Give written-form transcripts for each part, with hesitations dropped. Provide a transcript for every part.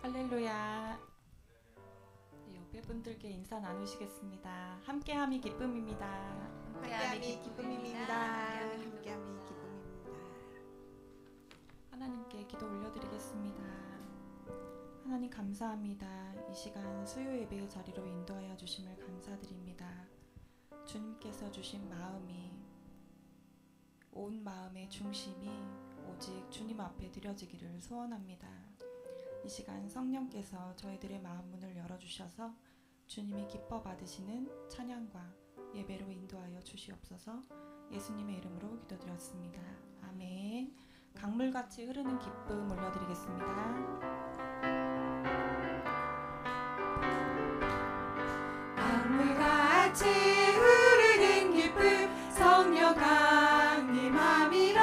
할렐루야. 옆에 분들께 인사 나누시겠습니다. 함께함이 기쁨입니다. 함께함이 기쁨입니다. 함께함이 기쁨입니다. 하나님께 기도 올려드리겠습니다. 하나님 감사합니다. 이 시간 수요 예배의 자리로 인도하여 주심을 감사드립니다. 주님께서 주신 마음이, 온 마음의 중심이 오직 주님 앞에 드려지기를 소원합니다. 이 시간 성령께서 저희들의 마음 문을 열어주셔서 주님이 기뻐 받으시는 찬양과 예배로 인도하여 주시옵소서. 예수님의 이름으로 기도드렸습니다. 아멘. 강물같이 흐르는 기쁨 올려드리겠습니다. 강물같이 흐르는 기쁨 성령 강림함이라.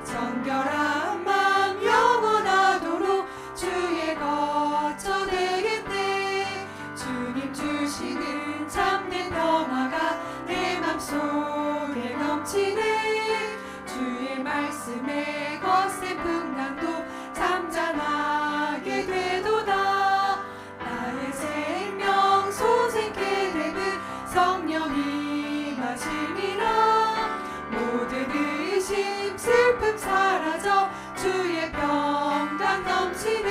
정결한 맘 영원하도록 주의 거처 되겠네. 주님 주시는 참된 평화가 내 맘속에 넘치네. 주의 말씀에 거센 풍랑도 잠잠하게 되도다. 나의 생명 소생케 되는 성령이 마심이라. 모든 의심 슬픔 사라져 주의 평강 넘치네.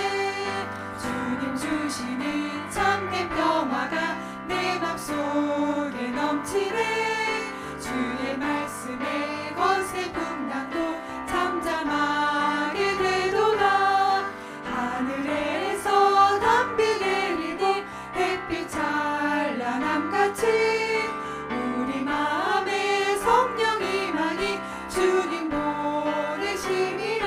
주님 주시는 참된 평화가 내 맘속에 넘치네. 주의 말씀에 거센 풍랑도 잠잠하게 되도다. 하늘에서 담비 내리고 햇빛 찬란함같이 우리 마음에 성령이 많이 주님 보내심이라.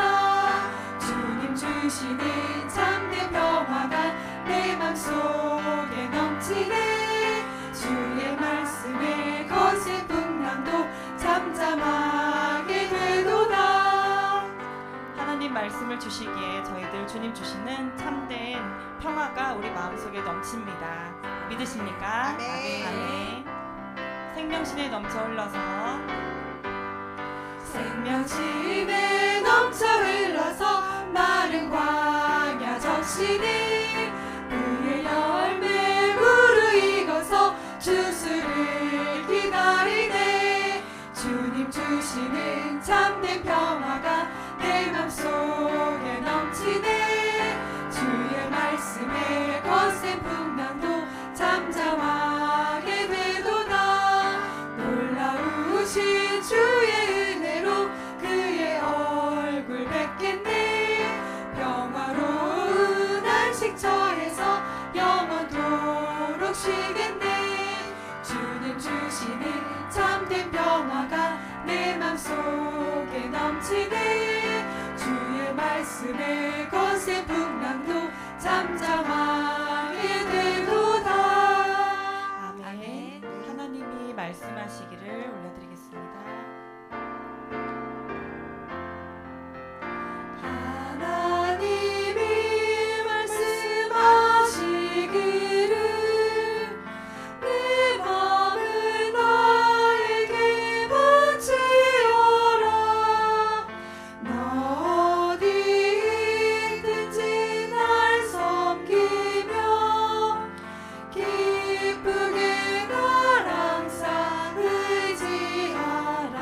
주님 주시는 참된 평화가 내 맘속에 넘치네. 주의 말씀에 거센 풍랑도 잠잠하게 되도다. 하나님 말씀을 주시기에 저희들 주님 주시는 참된 평화가 우리 마음속에 넘칩니다. 믿으십니까? 아멘. 아멘. 생명신에 넘쳐 흘러서 생명심에 넘쳐 흘러서 마른 광야 적시니 그의 열매 무르익어서 주수를 기다리네. 주님 주시는 참된 평화가 내 맘속에 넘치네. 주의 말씀에 거센 풍랑도 잠잠하게 되도다. 놀라우신 주의 은혜로 그의 얼굴 뵙겠네. 평화로운 안식처에서 영원토록 쉬겠네. 주님 주시는 참된 평화가 내 맘속에 넘치네. 주의 말씀에 거센 풍랑도 잠잠하게 되도다. 아멘. 하나님이 말씀하시기를 올려드리겠습니다. 하나님이 말씀하시기를 내 맘을 나에게 바치어라. 너 어디 있든지 날 섬기며 기쁘게 날 항상 의지하라.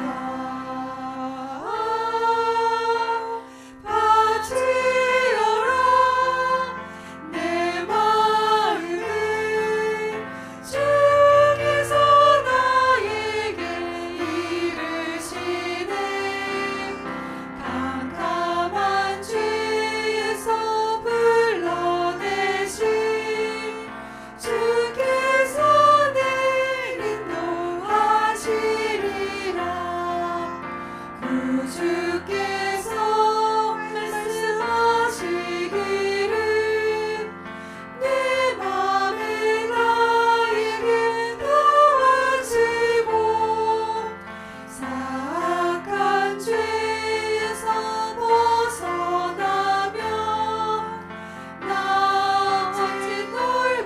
바치어라 내 마음을 주께서 나에게 이르시네. 캄캄한 죄에서 불러내신 주께서 내 인도하시리라. 구주께서 말씀하시기를 내 맘에 나에게 도와주고 사악한 죄에서 벗어나며 나 어찌 널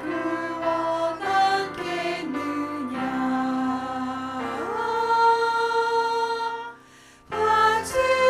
구원하겠느냐. 바치어라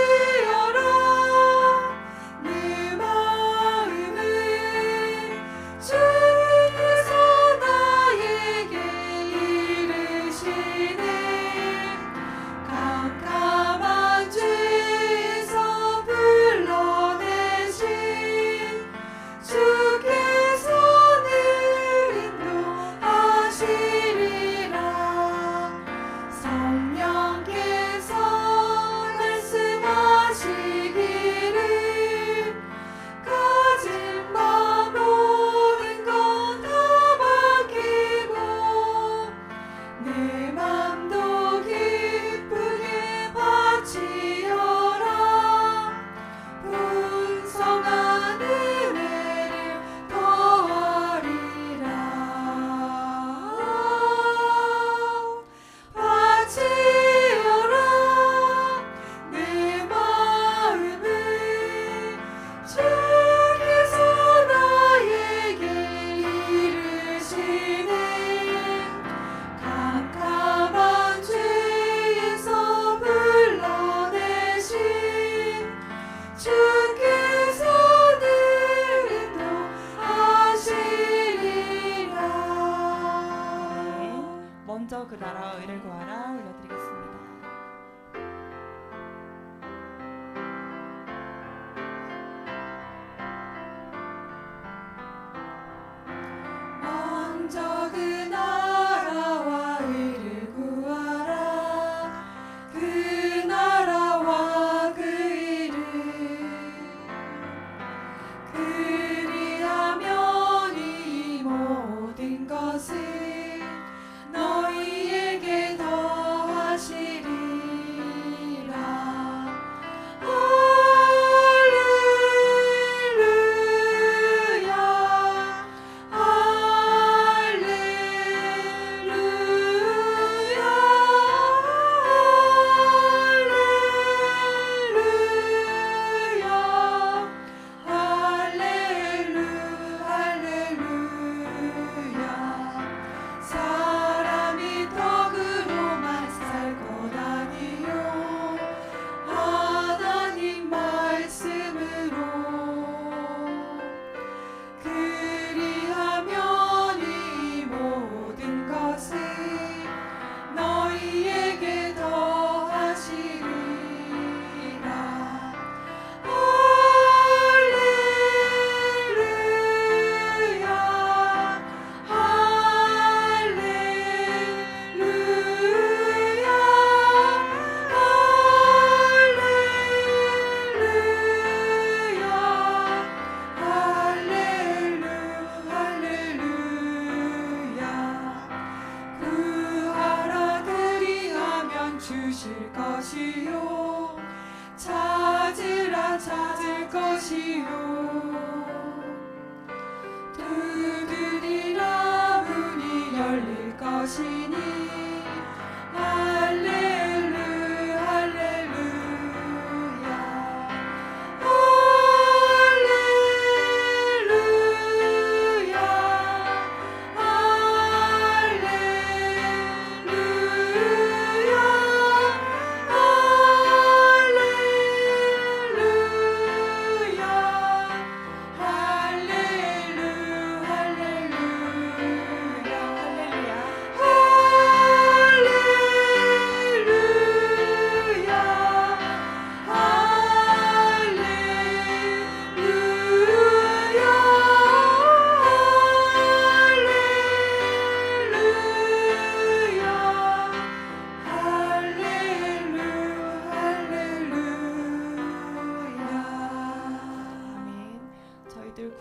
것이요 찾으라 찾을 것이요 두드리라 문이 열릴 것이니 할렐루야 할렐루야 할렐루야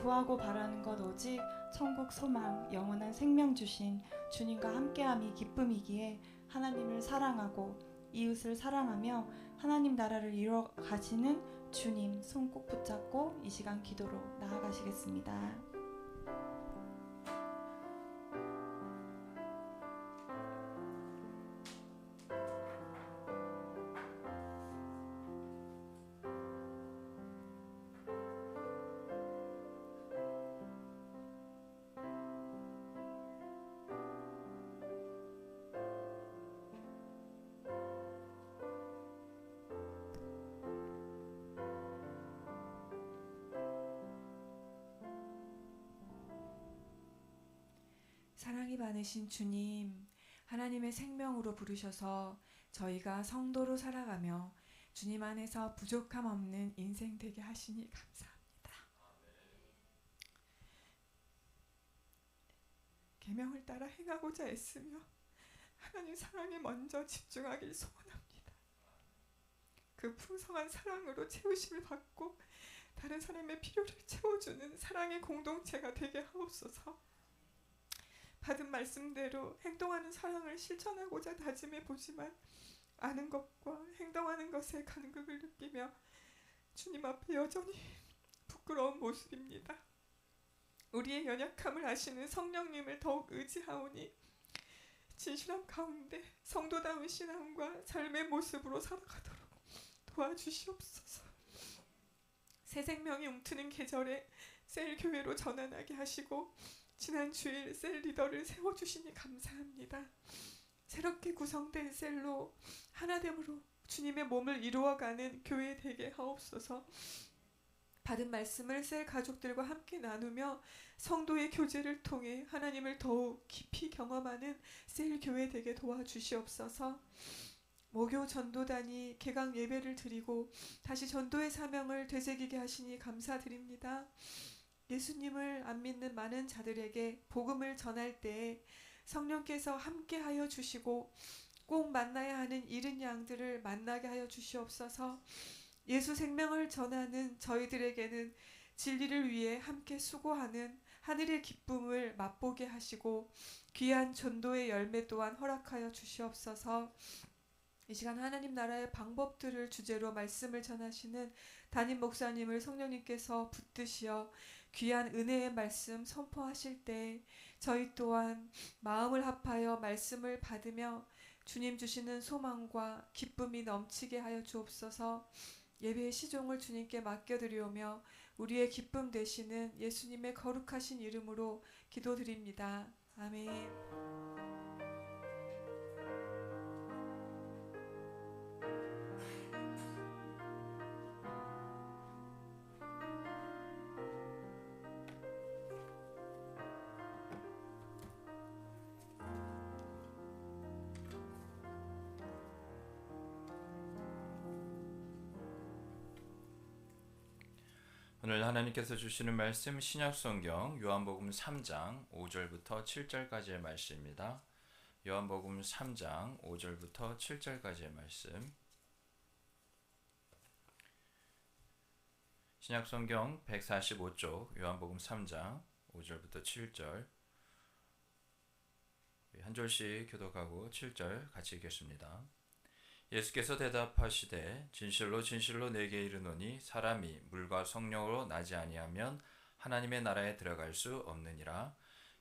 구하고 바라는 것 오직 천국 소망 영원한 생명 주신 주님과 함께함이 기쁨이기에 하나님을 사랑하고 이웃을 사랑하며 하나님 나라를 이루어 가시는 주님 손 꼭 붙잡고 이 시간 기도로 나아가시겠습니다. 사랑이 많으신 주님, 하나님의 생명으로 부르셔서 저희가 성도로 살아가며 주님 안에서 부족함 없는 인생 되게 하시니 감사합니다. 계명을 따라 행하고자 애쓰며 하나님 사랑에 먼저 집중하길 소원합니다. 그 풍성한 사랑으로 채우심을 받고 다른 사람의 필요를 채워주는 사랑의 공동체가 되게 하옵소서. 받은 말씀대로 행동하는 사랑을 실천하고자 다짐해 보지만 아는 것과 행동하는 것에 간극을 느끼며 주님 앞에 여전히 부끄러운 모습입니다. 우리의 연약함을 아시는 성령님을 더욱 의지하오니 진실함 가운데 성도다운 신앙과 삶의 모습으로 살아가도록 도와주시옵소서. 새 생명이 움트는 계절에 셀교회로 전환하게 하시고 지난 주일 셀 리더를 세워주시니 감사합니다. 새롭게 구성된 셀로 하나됨으로 주님의 몸을 이루어가는 교회 되게 하옵소서. 받은 말씀을 셀 가족들과 함께 나누며 성도의 교제를 통해 하나님을 더욱 깊이 경험하는 셀 교회 되게 도와주시옵소서. 모교 전도단이 개강 예배를 드리고 다시 전도의 사명을 되새기게 하시니 감사드립니다. 예수님을 안 믿는 많은 자들에게 복음을 전할 때에 성령께서 함께하여 주시고 꼭 만나야 하는 잃은 양들을 만나게 하여 주시옵소서. 예수 생명을 전하는 저희들에게는 진리를 위해 함께 수고하는 하늘의 기쁨을 맛보게 하시고 귀한 전도의 열매 또한 허락하여 주시옵소서. 이 시간 하나님 나라의 방법들을 주제로 말씀을 전하시는 담임 목사님을 성령님께서 붙드시어 귀한 은혜의 말씀 선포하실 때 저희 또한 마음을 합하여 말씀을 받으며 주님 주시는 소망과 기쁨이 넘치게 하여 주옵소서. 예배의 시종을 주님께 맡겨드리오며 우리의 기쁨 되시는 예수님의 거룩하신 이름으로 기도드립니다. 아멘. 오늘 하나님께서 주시는 말씀 신약성경 요한복음 3장 5절부터 7절까지의 말씀입니다. 요한복음 3장 5절부터 7절까지의 말씀. 신약성경 145쪽 요한복음 3장 5절부터 7절 한 절씩 교독하고 7절 같이 읽겠습니다. 예수께서 대답하시되 진실로 진실로 내게 이르노니 사람이 물과 성령으로 나지 아니하면 하나님의 나라에 들어갈 수 없느니라.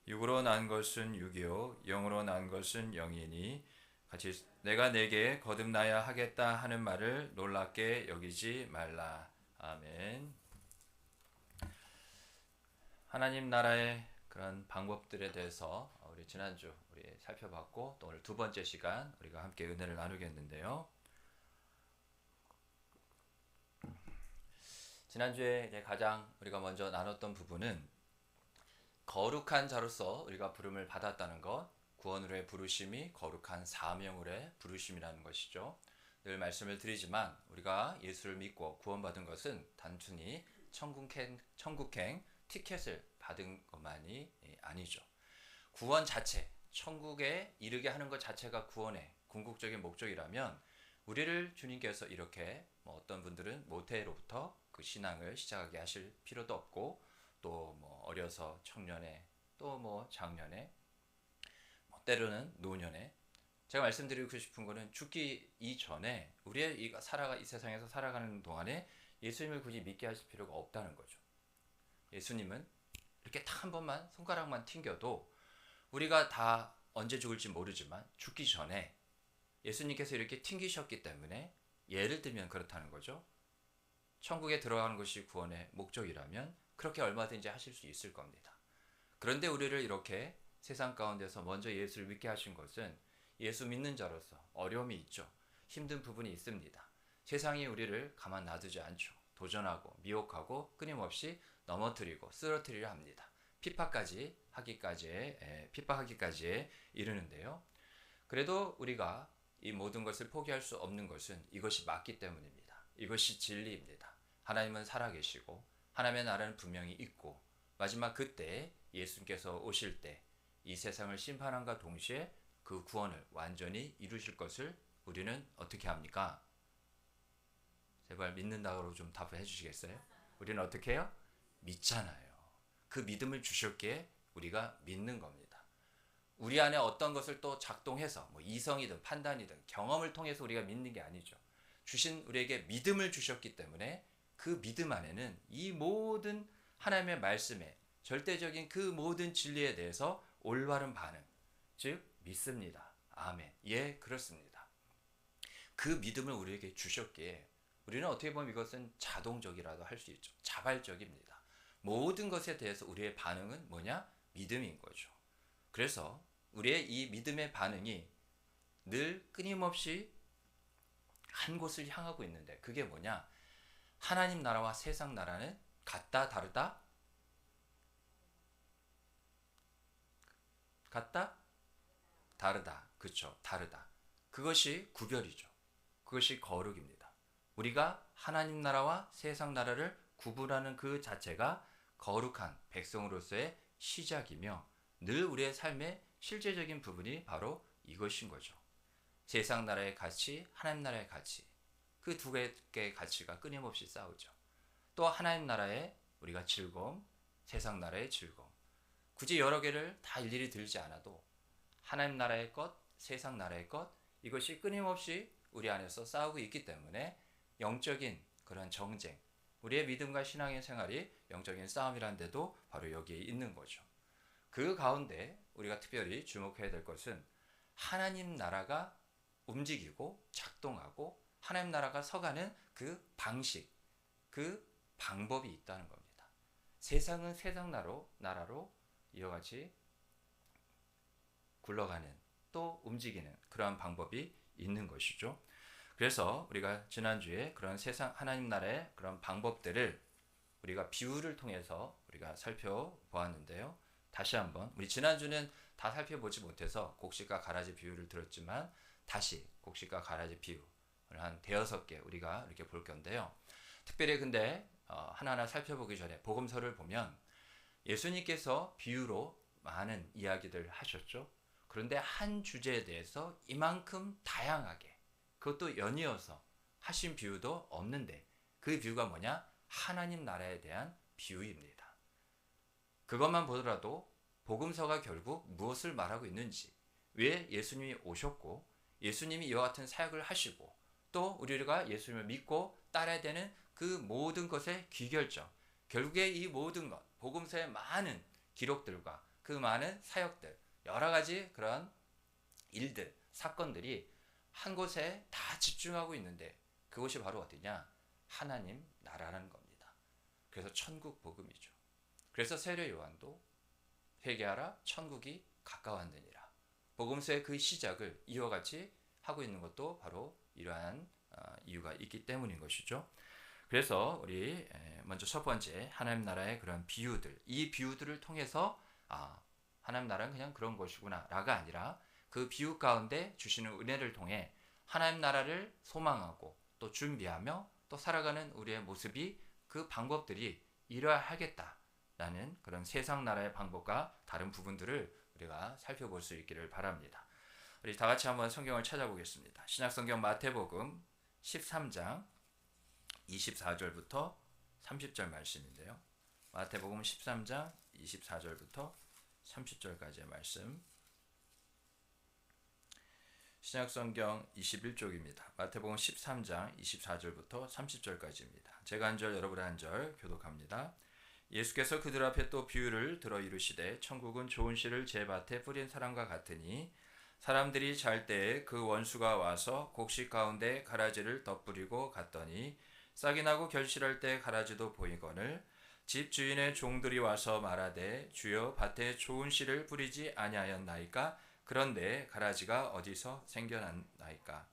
육으로 난 것은 육이요 영으로 난 것은 영이니 같이 내가 내게 거듭나야 하겠다 하는 말을 놀랍게 여기지 말라. 아멘. 하나님 나라의 그런 방법들에 대해서 우리 지난주 우리 살펴봤고, 또 오늘 두 번째 시간 우리가 함께 은혜를 나누겠는데요. 지난주에 이제 가장 우리가 먼저 나눴던 부분은 거룩한 자로서 우리가 부름을 받았다는 것, 구원으로의 부르심이 거룩한 사명으로의 부르심이라는 것이죠. 늘 말씀을 드리지만 우리가 예수를 믿고 구원받은 것은 단순히 천국행 티켓을 받은 것만이 아니죠. 구원 자체, 천국에 이르게 하는 것 자체가 구원의 궁극적인 목적이라면 우리를 주님께서 이렇게 어떤 분들은 모태로부터 그 신앙을 시작하게 하실 필요도 없고, 또 어려서 청년에, 또 장년에, 때로는 노년에, 제가 말씀드리고 싶은 거는 죽기 이전에 우리의 이 세상에서 살아가는 동안에 예수님을 굳이 믿게 하실 필요가 없다는 거죠. 예수님은 이렇게 딱 한 번만 손가락만 튕겨도 우리가 다 언제 죽을지 모르지만 죽기 전에 예수님께서 이렇게 튕기셨기 때문에, 예를 들면 그렇다는 거죠. 천국에 들어가는 것이 구원의 목적이라면 그렇게 얼마든지 하실 수 있을 겁니다. 그런데 우리를 이렇게 세상 가운데서 먼저 예수를 믿게 하신 것은 예수 믿는 자로서 어려움이 있죠. 힘든 부분이 있습니다. 세상이 우리를 가만 놔두지 않죠. 도전하고 미혹하고 끊임없이 넘어뜨리고 쓰러뜨리려 합니다. 핍박하기까지에 이르는데요. 그래도 우리가 이 모든 것을 포기할 수 없는 것은 이것이 맞기 때문입니다. 이것이 진리입니다. 하나님은 살아계시고 하나님의 나라는 분명히 있고, 마지막 그때 예수님께서 오실 때 이 세상을 심판함과 동시에 그 구원을 완전히 이루실 것을 우리는 어떻게 합니까? 제발 믿는다고 좀 답해 주시겠어요? 우리는 어떻게 해요? 믿잖아요. 그 믿음을 주셨기에 우리가 믿는 겁니다. 우리 안에 어떤 것을 또 작동해서 이성이든 판단이든 경험을 통해서 우리가 믿는 게 아니죠. 주신 우리에게 믿음을 주셨기 때문에 그 믿음 안에는 이 모든 하나님의 말씀에 절대적인 그 모든 진리에 대해서 올바른 반응, 즉 믿습니다. 아멘. 예, 그렇습니다. 그 믿음을 우리에게 주셨기에 우리는 어떻게 보면 이것은 자동적이라도 할 수 있죠. 자발적입니다. 모든 것에 대해서 우리의 반응은 뭐냐? 믿음인 거죠. 그래서 우리의 이 믿음의 반응이 늘 끊임없이 한 곳을 향하고 있는데, 그게 뭐냐? 하나님 나라와 세상 나라는 같다, 다르다? 같다? 다르다. 그렇죠. 다르다. 그것이 구별이죠. 그것이 거룩입니다. 우리가 하나님 나라와 세상 나라를 구분하는 그 자체가 거룩한 백성으로서의 시작이며, 늘 우리의 삶의 실제적인 부분이 바로 이것인 거죠. 세상 나라의 가치, 하나님 나라의 가치, 그 두 개의 가치가 끊임없이 싸우죠. 또 하나님 나라의 우리가 즐거움, 세상 나라의 즐거움, 굳이 여러 개를 다 일일이 들지 않아도 하나님 나라의 것, 세상 나라의 것, 이것이 끊임없이 우리 안에서 싸우고 있기 때문에 영적인 그런 정쟁, 우리의 믿음과 신앙의 생활이 영적인 싸움이라는 데도 바로 여기에 있는 거죠. 그 가운데 우리가 특별히 주목해야 될 것은 하나님 나라가 움직이고 작동하고 하나님 나라가 서가는 그 방식, 그 방법이 있다는 겁니다. 세상은 세상 나라로 이와 같이 굴러가는, 또 움직이는 그러한 방법이 있는 것이죠. 그래서 우리가 지난주에 그런 세상 하나님 나라의 그런 방법들을 우리가 비유를 통해서 우리가 살펴보았는데요. 다시 한번, 우리 지난주는 다 살펴보지 못해서 곡식과 가라지 비유를 들었지만 다시 곡식과 가라지 비유를 한 5개 우리가 이렇게 볼 건데요. 특별히 근데 하나하나 살펴보기 전에 복음서를 보면 예수님께서 비유로 많은 이야기들 하셨죠. 그런데 한 주제에 대해서 이만큼 다양하게, 그것도 연이어서 하신 비유도 없는데, 그 비유가 뭐냐? 하나님 나라에 대한 비유입니다. 그것만 보더라도 복음서가 결국 무엇을 말하고 있는지, 왜 예수님이 오셨고 예수님이 이와 같은 사역을 하시고 또 우리가 예수님을 믿고 따라야 되는 그 모든 것의 귀결점, 결국에 이 모든 것, 복음서의 많은 기록들과 그 많은 사역들, 여러 가지 그런 일들, 사건들이 한 곳에 다 집중하고 있는데 그것이 바로 어디냐? 하나님 나라라는 겁니다. 그래서 천국 복음이죠. 그래서 세례 요한도 회개하라 천국이 가까웠느니라. 복음서의 그 시작을 이와 같이 하고 있는 것도 바로 이러한 이유가 있기 때문인 것이죠. 그래서 우리 먼저 첫 번째 하나님 나라의 그런 비유들, 이 비유들을 통해서 하나님 나라는 그냥 그런 것이구나 라가 아니라 그 비유 가운데 주시는 은혜를 통해 하나님 나라를 소망하고 또 준비하며 또 살아가는 우리의 모습이 그 방법들이 이러하겠다라는 그런 세상 나라의 방법과 다른 부분들을 우리가 살펴볼 수 있기를 바랍니다. 우리 다 같이 한번 성경을 찾아보겠습니다. 신약성경 마태복음 13장 24절부터 30절 말씀인데요. 마태복음 13장 24절부터 30절까지의 말씀. 신약성경 21쪽입니다. 마태복음 13장 24절부터 30절까지입니다. 제가 한 절 여러분 한 절 교독합니다. 예수께서 그들 앞에 또 비유를 들어 이르시되 천국은 좋은 씨를 제 밭에 뿌린 사람과 같으니 사람들이 잘 때에 그 원수가 와서 곡식 가운데 가라지를 덧뿌리고 갔더니 싹이 나고 결실할 때 가라지도 보이거늘 집 주인의 종들이 와서 말하되 주여 밭에 좋은 씨를 뿌리지 아니하였나이까 그런데 가라지가 어디서 생겨나이까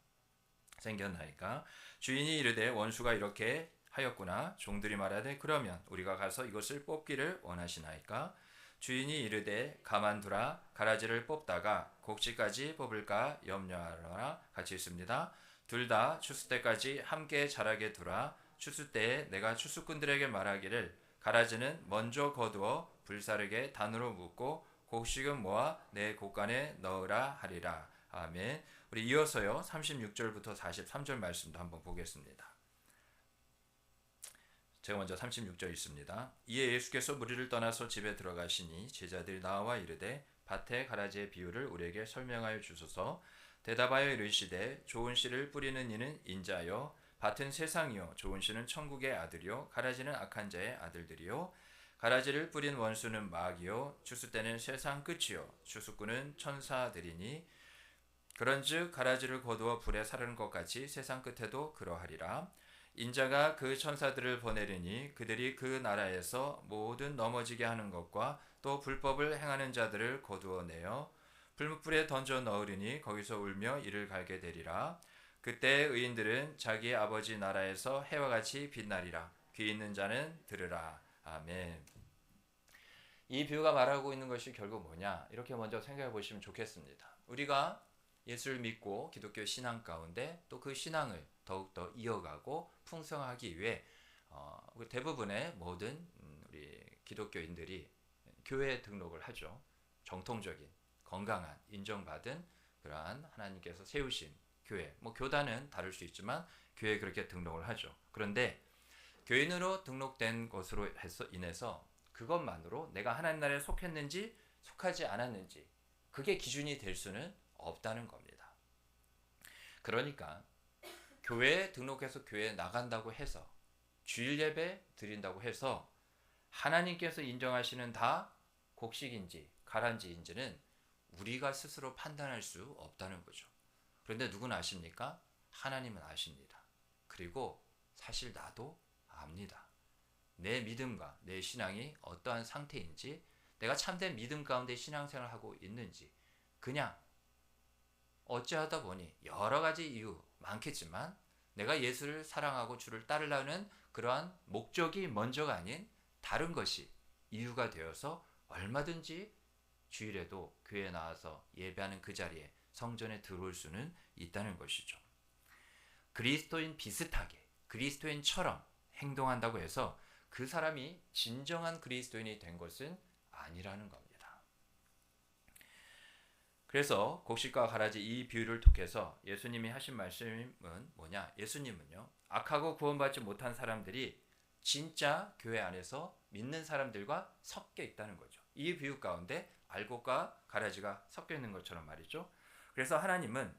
주인이 이르되 원수가 이렇게 하였구나. 종들이 말하되 그러면 우리가 가서 이것을 뽑기를 원하시나이까 주인이 이르되 가만두라. 가라지를 뽑다가 곡식까지 뽑을까 염려하라. 같이 있습니다. 둘 다 추수 때까지 함께 자라게 두라. 추수 때에 내가 추수꾼들에게 말하기를 가라지는 먼저 거두어 불사르게 단으로 묶고 곡식은 모아 내 곡간에 넣으라 하리라. 아멘. 우리 이어서요 36절부터 43절 말씀도 한번 보겠습니다. 제가 먼저 36절 있습니다. 이에 예수께서 무리를 떠나서 집에 들어가시니 제자들이 나와 이르되 밭의 가라지의 비유를 우리에게 설명하여 주소서. 대답하여 이르시되 좋은 씨를 뿌리는 이는 인자요 밭은 세상이요 좋은 씨는 천국의 아들이요 가라지는 악한 자의 아들들이요 가라지를 뿌린 원수는 마귀요 추수 때는 세상 끝이요 추수꾼은 천사들이니 그런즉 가라지를 거두어 불에 사르는 것 같이 세상 끝에도 그러하리라. 인자가 그 천사들을 보내리니 그들이 그 나라에서 모든 넘어지게 하는 것과 또 불법을 행하는 자들을 거두어내어 불못불에 던져 넣으리니 거기서 울며 이를 갈게 되리라. 그때 의인들은 자기 아버지 나라에서 해와 같이 빛나리라. 귀 있는 자는 들으라. 아멘. 이 비유가 말하고 있는 것이 결국 뭐냐? 이렇게 먼저 생각해 보시면 좋겠습니다. 우리가 예수를 믿고 기독교 신앙 가운데 또 그 신앙을 더욱더 이어가고 풍성하기 위해 대부분의 모든 우리 기독교인들이 교회에 등록을 하죠. 정통적인 건강한 인정받은 그러한 하나님께서 세우신 교회, 교단은 다를 수 있지만 교회에 그렇게 등록을 하죠. 그런데 교인으로 등록된 것으로 인해서 그것만으로 내가 하나님 나라에 속했는지 속하지 않았는지 그게 기준이 될 수는 없다는 겁니다. 그러니까 교회에 등록해서 교회에 나간다고 해서 주일 예배 드린다고 해서 하나님께서 인정하시는 다 곡식인지 가라지인지는 우리가 스스로 판단할 수 없다는 거죠. 그런데 누구는 아십니까? 하나님은 아십니다. 그리고 사실 나도 압니다. 내 믿음과 내 신앙이 어떠한 상태인지 내가 참된 믿음 가운데 신앙생활을 하고 있는지 그냥 어찌하다 보니 여러 가지 이유 많겠지만 내가 예수를 사랑하고 주를 따르려는 그러한 목적이 먼저가 아닌 다른 것이 이유가 되어서 얼마든지 주일에도 교회에 나와서 예배하는 그 자리에 성전에 들어올 수는 있다는 것이죠. 그리스도인 비슷하게 그리스도인처럼 행동한다고 해서 그 사람이 진정한 그리스도인이 된 것은 아니라는 겁니다. 그래서 곡식과 가라지 이 비유를 통해서 예수님이 하신 말씀은 뭐냐? 예수님은요 악하고 구원받지 못한 사람들이 진짜 교회 안에서 믿는 사람들과 섞여 있다는 거죠. 이 비유 가운데 알곡과 가라지가 섞여 있는 것처럼 말이죠. 그래서 하나님은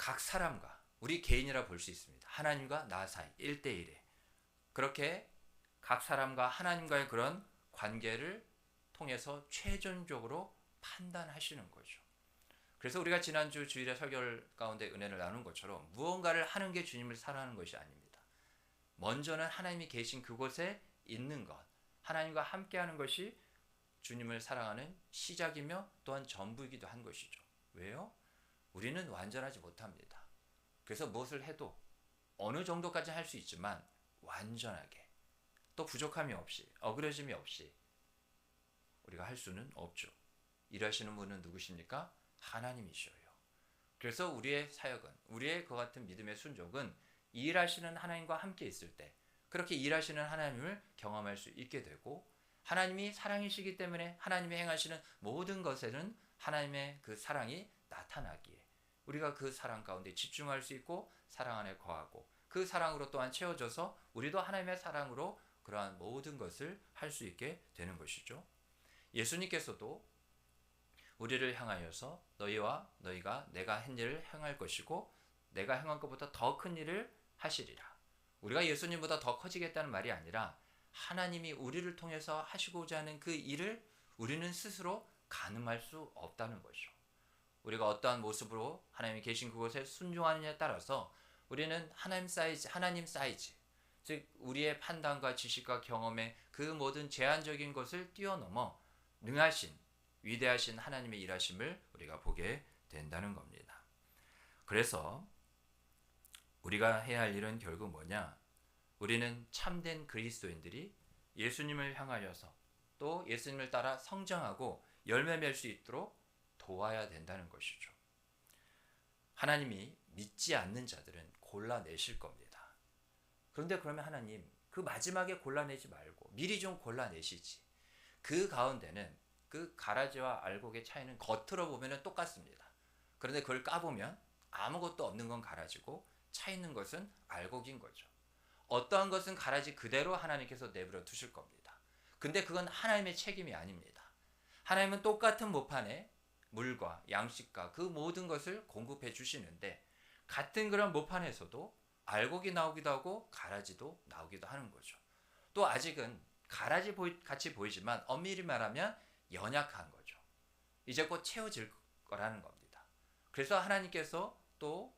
각 사람과 우리 개인이라 볼 수 있습니다. 하나님과 나 사이 1대1에 그렇게 각 사람과 하나님과의 그런 관계를 통해서 최종적으로 판단하시는 거죠. 그래서 우리가 지난주 주일의 설교 가운데 은혜를 나눈 것처럼 무언가를 하는 게 주님을 사랑하는 것이 아닙니다. 먼저는 하나님이 계신 그곳에 있는 것, 하나님과 함께하는 것이 주님을 사랑하는 시작이며 또한 전부이기도 한 것이죠. 왜요? 우리는 완전하지 못합니다. 그래서 무엇을 해도 어느 정도까지 할 수 있지만 완전하게 또 부족함이 없이 어그러짐이 없이 우리가 할 수는 없죠. 일하시는 분은 누구십니까? 하나님이셔요. 그래서 우리의 사역은, 우리의 그 같은 믿음의 순종은 일하시는 하나님과 함께 있을 때 그렇게 일하시는 하나님을 경험할 수 있게 되고, 하나님이 사랑이시기 때문에 하나님이 행하시는 모든 것에는 하나님의 그 사랑이 나타나기에 우리가 그 사랑 가운데 집중할 수 있고 사랑 안에 거하고 그 사랑으로 또한 채워져서 우리도 하나님의 사랑으로 그러한 모든 것을 할 수 있게 되는 것이죠. 예수님께서도 우리를 향하여서 너희와 너희가 내가 한 일을 행할 것이고 내가 행한 것보다 더 큰 일을 하시리라. 우리가 예수님보다 더 커지겠다는 말이 아니라 하나님이 우리를 통해서 하시고자 하는 그 일을 우리는 스스로 가늠할 수 없다는 것이죠. 우리가 어떠한 모습으로 하나님이 계신 그곳에 순종하느냐에 따라서 우리는 하나님 사이즈, 즉 우리의 판단과 지식과 경험의 그 모든 제한적인 것을 뛰어넘어 능하신 위대하신 하나님의 일하심을 우리가 보게 된다는 겁니다. 그래서 우리가 해야 할 일은 결국 뭐냐? 우리는 참된 그리스도인들이 예수님을 향하여서 또 예수님을 따라 성장하고 열매 맺을 수 있도록 도와야 된다는 것이죠. 하나님이 믿지 않는 자들은 골라내실 겁니다. 그런데 그러면 하나님 그 마지막에 골라내지 말고 미리 좀 골라내시지. 그 가운데는 그 가라지와 알곡의 차이는 겉으로 보면 똑같습니다. 그런데 그걸 까보면 아무것도 없는 건 가라지고 차 있는 것은 알곡인 거죠. 어떠한 것은 가라지 그대로 하나님께서 내버려 두실 겁니다. 근데 그건 하나님의 책임이 아닙니다. 하나님은 똑같은 모판에 물과 양식과 그 모든 것을 공급해 주시는데 같은 그런 모판에서도 알곡이 나오기도 하고 가라지도 나오기도 하는 거죠. 또 아직은 가라지 같이 보이지만 엄밀히 말하면 연약한 거죠. 이제 곧 채워질 거라는 겁니다. 그래서 하나님께서 또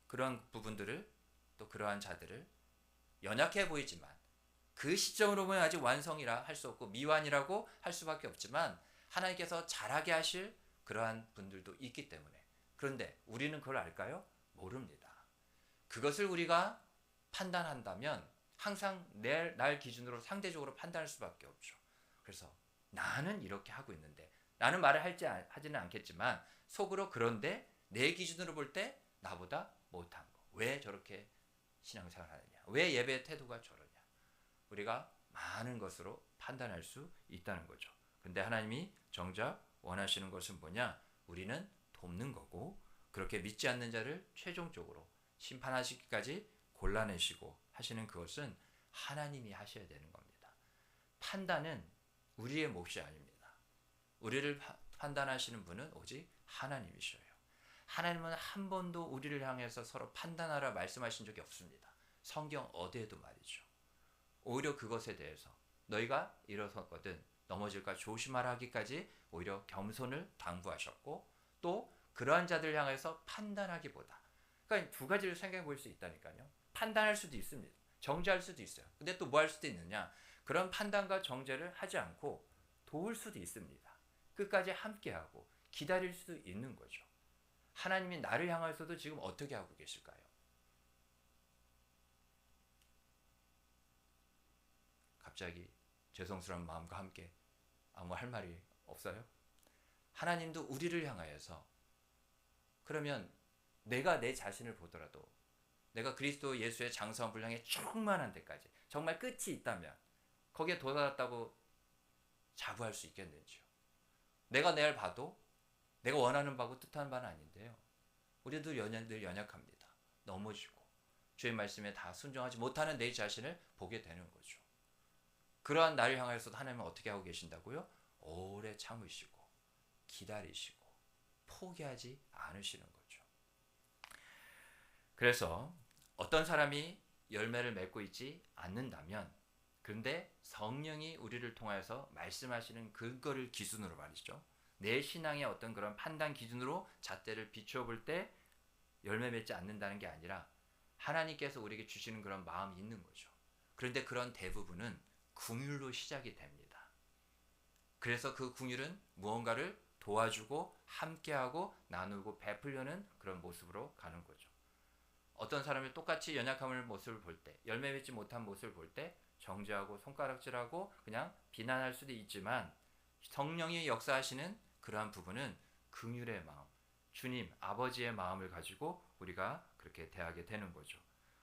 그런 부분들을 또 그러한 자들을 연약해 보이지만 그 시점으로 보면 아직 완성이라 할 수 없고 미완이라고 할 수밖에 없지만 하나님께서 잘하게 하실 그러한 분들도 있기 때문에, 그런데 우리는 그걸 알까요? 모릅니다. 그것을 우리가 판단한다면 항상 날 기준으로 상대적으로 판단할 수밖에 없죠. 그래서 나는 이렇게 하고 있는데, 나는 말을 하지는 않겠지만 속으로 그런데 내 기준으로 볼 때 나보다 못한 거. 왜 저렇게 신앙생활 하느냐? 왜 예배의 태도가 저러냐? 우리가 많은 것으로 판단할 수 있다는 거죠. 근데 하나님이 정작 원하시는 것은 뭐냐? 우리는 돕는 거고, 그렇게 믿지 않는 자를 최종적으로 심판하시기까지 골라내시고 하시는 그것은 하나님이 하셔야 되는 겁니다. 판단은 우리의 몫이 아닙니다. 우리를 판단하시는 분은 오직 하나님이셔요. 하나님은 한 번도 우리를 향해서 서로 판단하라 말씀하신 적이 없습니다. 성경 어디에도 말이죠. 오히려 그것에 대해서 너희가 일어섰거든 넘어질까 조심하라 하기까지 오히려 겸손을 당부하셨고, 또 그러한 자들 향해서 판단하기보다, 그러니까 두 가지를 생각해 볼 수 있다니까요. 판단할 수도 있습니다. 정죄할 수도 있어요. 근데 또 뭐 할 수도 있느냐? 그런 판단과 정죄를 하지 않고 도울 수도 있습니다. 끝까지 함께하고 기다릴 수도 있는 거죠. 하나님이 나를 향해서도 지금 어떻게 하고 계실까요? 갑자기 죄송스러운 마음과 함께 아무 할 말이 없어요? 하나님도 우리를 향하여서, 그러면 내가 내 자신을 보더라도 내가 그리스도 예수의 장성한 분량에 충만한 데까지 정말 끝이 있다면 거기에 도달했다고 자부할 수 있겠는지요? 내가 날 봐도 내가 원하는 바고 뜻하는 바는 아닌데요. 우리도 늘 연약합니다. 넘어지고 주의 말씀에 다 순종하지 못하는 내 자신을 보게 되는 거죠. 그러한 나를 향해서도 하나님은 어떻게 하고 계신다고요? 오래 참으시고 기다리시고 포기하지 않으시는 거죠. 그래서 어떤 사람이 열매를 맺고 있지 않는다면, 그런데 성령이 우리를 통하여서 말씀하시는 그거를 기준으로 말이죠. 내 신앙의 어떤 그런 판단 기준으로 잣대를 비추어 볼 때 열매 맺지 않는다는 게 아니라 하나님께서 우리에게 주시는 그런 마음이 있는 거죠. 그런데 그런 대부분은 긍휼로 시작이 됩니다. 그래서 그 긍휼은 무언가를 도와주고 함께하고 나누고 베풀려는 그런 모습으로 가는 거죠. 어떤 사람이 똑같이 연약함을 모습을 볼 때, 열매 맺지 못한 모습을 볼 때 정죄하고 손가락질하고 그냥 비난할 수도 있지만, 성령이 역사하시는 그러한 부분은 긍휼의 마음, 주님, 아버지의 마음을 가지고 우리가 그렇게 대하게 되는 거죠.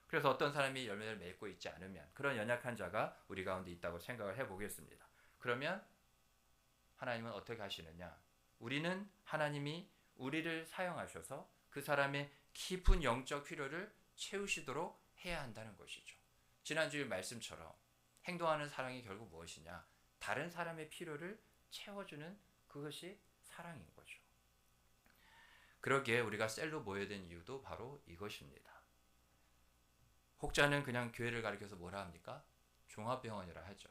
그래서 어떤 사람이 열매를 맺고 있지 않으면 그런 연약한 자가 우리 가운데 있다고 생각을 해보겠습니다. 그러면 하나님은 어떻게 하시느냐? 우리는 하나님이 우리를 사용하셔서 그 사람의 깊은 영적 필요를 채우시도록 해야 한다는 것이죠. 지난주의 말씀처럼 행동하는 사랑이 결국 무엇이냐? 다른 사람의 필요를 채워주는 그것이 사랑인 거죠. 그러기에 우리가 셀로 모여야 된 이유도 바로 이것입니다. 혹자는 그냥 교회를 가리켜서 뭐라 합니까? 종합병원이라 하죠.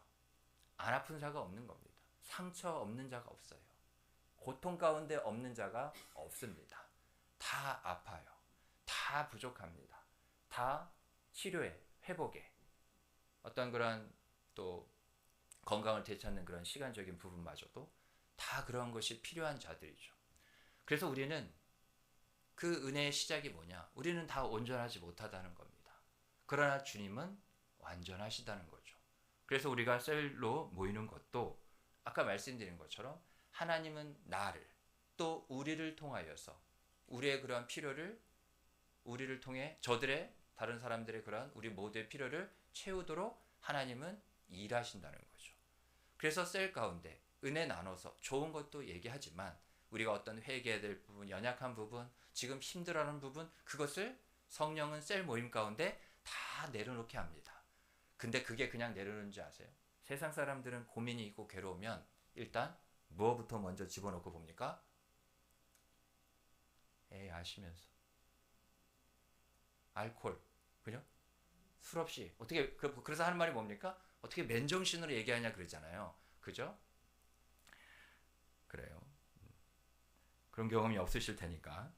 안 아픈 자가 없는 겁니다. 상처 없는 자가 없어요. 고통 가운데 없는 자가 없습니다. 다 아파요. 다 부족합니다. 다 치료에, 회복에, 어떤 그런 또 건강을 되찾는 그런 시간적인 부분마저도 다 그런 것이 필요한 자들이죠. 그래서 우리는 그 은혜의 시작이 뭐냐? 우리는 다 온전하지 못하다는 겁니다. 그러나 주님은 완전하시다는 거죠. 그래서 우리가 셀로 모이는 것도 아까 말씀드린 것처럼 하나님은 나를 또 우리를 통하여서 우리의 그러한 필요를 우리를 통해 저들의 다른 사람들의 그러한 우리 모두의 필요를 채우도록 하나님은 일하신다는 거죠. 그래서 셀 가운데 은혜 나눠서 좋은 것도 얘기하지만 우리가 어떤 회개해야 될 부분, 연약한 부분, 지금 힘들어하는 부분, 그것을 성령은 셀 모임 가운데 다 내려놓게 합니다. 근데 그게 그냥 내려놓는지 아세요? 세상 사람들은 고민이 있고 괴로우면 일단 무엇부터 먼저 집어넣고 봅니까? 아시면서 알코올, 그죠? 술 없이 어떻게 그래서 하는 말이 뭡니까? 어떻게 맨정신으로 얘기하냐 그러잖아요. 그죠? 그래요. 그런 경험이 없으실 테니까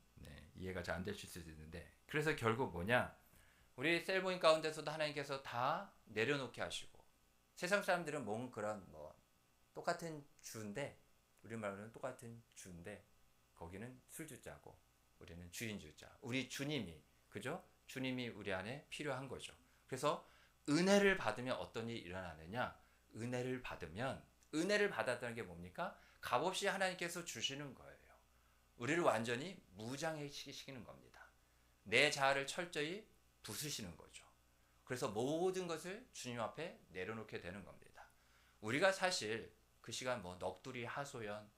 이해가 잘 안 되실 수도 있는데, 그래서 결국 뭐냐? 우리 셀모임 가운데서도 하나님께서 다 내려놓게 하시고, 세상 사람들은 뭔 그런 똑같은 주인데, 우리말로는 똑같은 주인데 거기는 술주자고 우리는 주인주자. 우리 주님이, 그죠? 주님이 우리 안에 필요한 거죠. 그래서 은혜를 받으면 어떤 일이 일어나느냐? 은혜를 받았다는 게 뭡니까? 값없이 하나님께서 주시는 거예요. 우리를 완전히 무장시키는 겁니다. 내 자아를 철저히 부수시는 거죠. 그래서 모든 것을 주님 앞에 내려놓게 되는 겁니다. 우리가 사실 그 시간 넋두리 하소연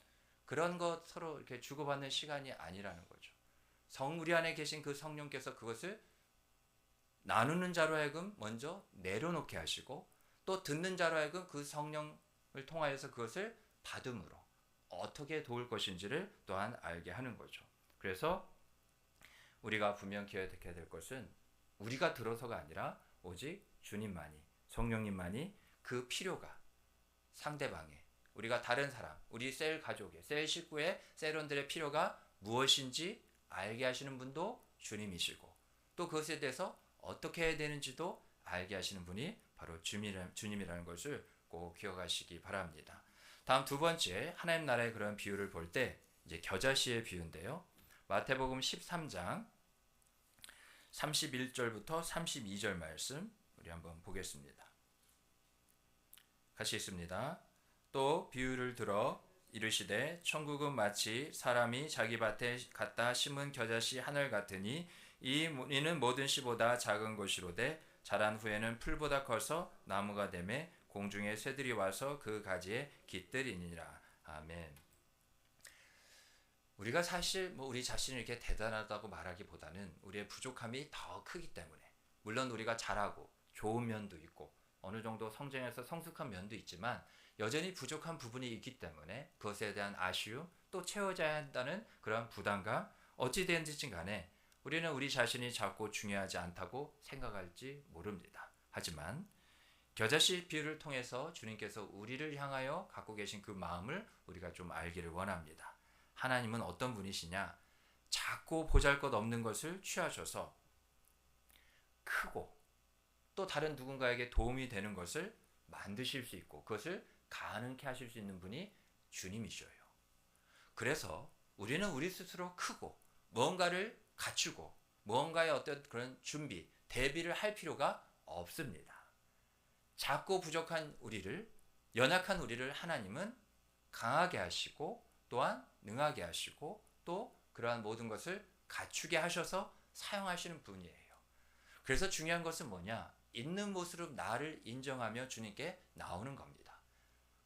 그런 것 서로 이렇게 주고받는 시간이 아니라는 거죠. 우리 안에 계신 그 성령께서 그것을 나누는 자로 하여금 먼저 내려놓게 하시고, 또 듣는 자로 하여금 그 성령을 통하여서 그것을 받음으로 어떻게 도울 것인지를 또한 알게 하는 거죠. 그래서 우리가 분명 기억해야 될 것은 우리가 들어서가 아니라 오직 주님만이, 성령님만이 그 필요가 상대방의, 우리가 다른 사람, 우리 셀 가족의, 셀 식구의, 셀원들의 필요가 무엇인지 알게 하시는 분도 주님이시고, 또 그것에 대해서 어떻게 해야 되는지도 알게 하시는 분이 바로 주님이라는 것을 꼭 기억하시기 바랍니다. 다음 두 번째, 하나님 나라의 그런 비유를 볼 때 이제 겨자씨의 비유인데요. 마태복음 13장 31절부터 32절 말씀 우리 한번 보겠습니다. 같이 읽습니다. 또 비유를 들어 이르시되 천국은 마치 사람이 자기 밭에 갖다 심은 겨자씨 하늘 같으니 이는 모든 씨보다 작은 것이로되 자란 후에는 풀보다 커서 나무가 되매 공중의 새들이 와서 그 가지에 깃들이니라. 아멘. 우리가 사실 우리 자신을 이렇게 대단하다고 말하기보다는 우리의 부족함이 더 크기 때문에, 물론 우리가 잘하고 좋은 면도 있고 어느 정도 성장해서 성숙한 면도 있지만 여전히 부족한 부분이 있기 때문에 그것에 대한 아쉬움, 또 채워져야 한다는 그런 부담감, 어찌 되는지 간에 우리는 우리 자신이 작고 중요하지 않다고 생각할지 모릅니다. 하지만 겨자씨 비유를 통해서 주님께서 우리를 향하여 갖고 계신 그 마음을 우리가 좀 알기를 원합니다. 하나님은 어떤 분이시냐? 작고 보잘것없는 것을 취하셔서 크고 또 다른 누군가에게 도움이 되는 것을 만드실 수 있고 그것을 가능케 하실 수 있는 분이 주님이셔요. 그래서 우리는 우리 스스로 크고 무언가를 갖추고 무언가의 어떤 그런 준비, 대비를 할 필요가 없습니다. 작고 부족한 우리를, 연약한 우리를 하나님은 강하게 하시고 또한 능하게 하시고 또 그러한 모든 것을 갖추게 하셔서 사용하시는 분이에요. 그래서 중요한 것은 뭐냐? 있는 모습으로 나를 인정하며 주님께 나오는 겁니다.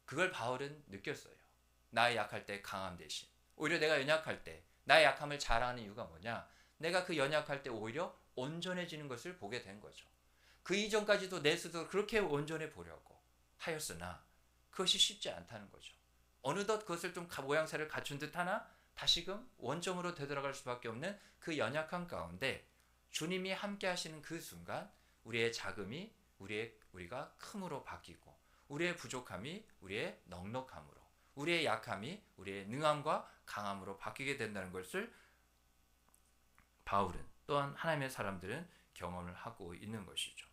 그걸 바울은 느꼈어요. 나의 약할 때 강함 대신. 오히려 내가 연약할 때 나의 약함을 자랑하는 이유가 뭐냐? 내가 그 연약할 때 오히려 온전해지는 것을 보게 된 거죠. 그 이전까지도 내 스스로 그렇게 온전해 보려고 하였으나 그것이 쉽지 않다는 거죠. 어느덧 그것을 좀 모양새를 갖춘 듯 하나 다시금 원점으로 되돌아갈 수밖에 없는 그 연약함 가운데 주님이 함께 하시는 그 순간 우리의 작음이 우리가 큼으로 바뀌고 우리의 부족함이 우리의 넉넉함으로 우리의 약함이 우리의 능함과 강함으로 바뀌게 된다는 것을 바울은 또한 하나님의 사람들은 경험을 하고 있는 것이죠.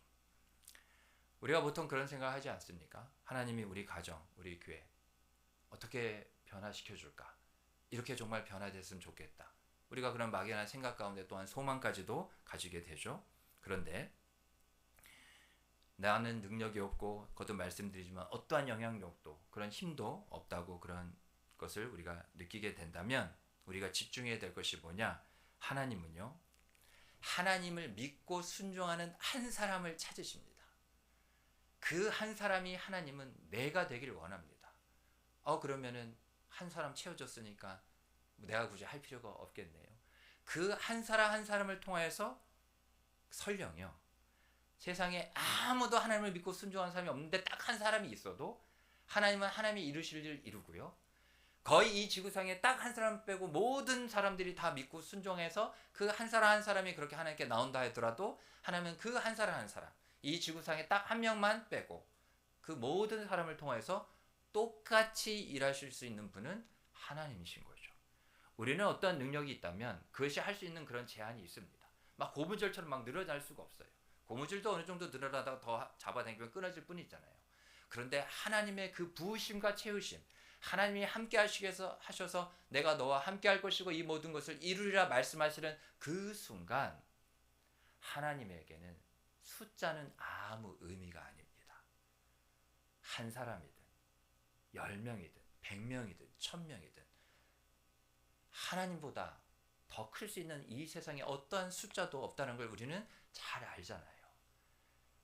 우리가 보통 그런 생각을 하지 않습니까? 하나님이 우리 가정, 우리 교회 어떻게 변화시켜 줄까? 이렇게 정말 변화됐으면 좋겠다. 우리가 그런 막연한 생각 가운데 또한 소망까지도 가지게 되죠. 그런데 나는 능력이 없고 거듭 말씀드리지만 어떠한 영향력도 그런 힘도 없다고 그런 것을 우리가 느끼게 된다면 우리가 집중해야 될 것이 뭐냐? 하나님은요. 하나님을 믿고 순종하는 한 사람을 찾으십니다. 그 한 사람이 하나님은 내가 되길 원합니다. 그러면은 한 사람 채워졌으니까 내가 굳이 할 필요가 없겠네요. 그 한 사람 한 사람을 통해서 설령요. 세상에 아무도 하나님을 믿고 순종하는 사람이 없는데 딱 한 사람이 있어도 하나님은 하나님이 이루실 일을 이루고요. 거의 이 지구상에 딱 한 사람 빼고 모든 사람들이 다 믿고 순종해서 그 한 사람 한 사람이 그렇게 하나님께 나온다 하더라도 하나님은 그 한 사람 한 사람 이 지구상에 딱 한 명만 빼고 그 모든 사람을 통해서 똑같이 일하실 수 있는 분은 하나님이신 거죠. 우리는 어떠한 능력이 있다면 그것이 할 수 있는 그런 제한이 있습니다. 막 고무줄처럼 막 늘어날 수가 없어요. 고무줄도 어느 정도 늘어나다가 더 잡아당기면 끊어질 뿐이잖아요. 그런데 하나님의 그 부으심과 채우심, 하나님이 함께 하셔서 내가 너와 함께 할 것이고 이 모든 것을 이루리라 말씀하시는 그 순간 하나님에게는 숫자는 아무 의미가 아닙니다. 한 사람이든 10명이든 100명이든 1000명이든 하나님보다 더 클 수 있는 이 세상에 어떠한 숫자도 없다는 걸 우리는 잘 알잖아요.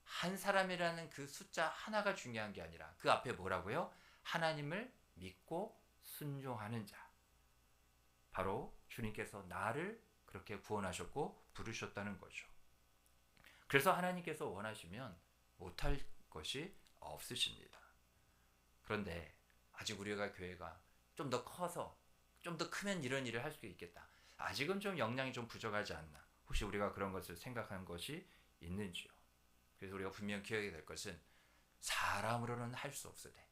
한 사람이라는 그 숫자 하나가 중요한 게 아니라 그 앞에 뭐라고요? 하나님을 믿고 순종하는 자. 바로 주님께서 나를 그렇게 구원하셨고 부르셨다는 거죠. 그래서 하나님께서 원하시면 못할 것이 없으십니다. 그런데 아직 우리가 교회가 좀 더 커서 좀 더 크면 이런 일을 할 수 있겠다. 아직은 좀 역량이 좀 부족하지 않나. 혹시 우리가 그런 것을 생각한 것이 있는지요? 그래서 우리가 분명 기억해야 될 것은 사람으로는 할 수 없으되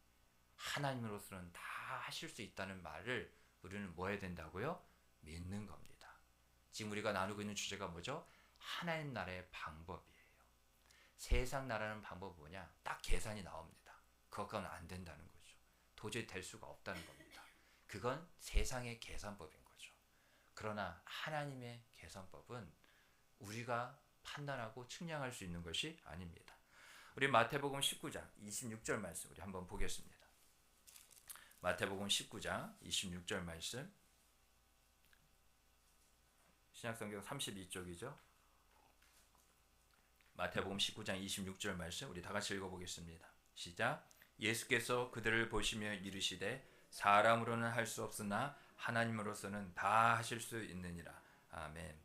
하나님으로서는 다 하실 수 있다는 말을 우리는 뭐 해야 된다고요? 믿는 겁니다. 지금 우리가 나누고 있는 주제가 뭐죠? 하나님 나라의 방법이에요. 세상 나라는 방법은 뭐냐? 딱 계산이 나옵니다. 그건 안 된다는 거죠. 도저히 될 수가 없다는 겁니다. 그건 세상의 계산법인 거죠. 그러나 하나님의 계산법은 우리가 판단하고 측량할 수 있는 것이 아닙니다. 우리 마태복음 19장 26절 말씀 우리 한번 보겠습니다. 마태복음 19장 26절 말씀 신약성경 32쪽이죠. 마태복음 19장 26절 말씀 우리 다 같이 읽어보겠습니다. 시작. 예수께서 그들을 보시며 이르시되 사람으로는 할 수 없으나 하나님으로서는 다 하실 수 있느니라. 아멘.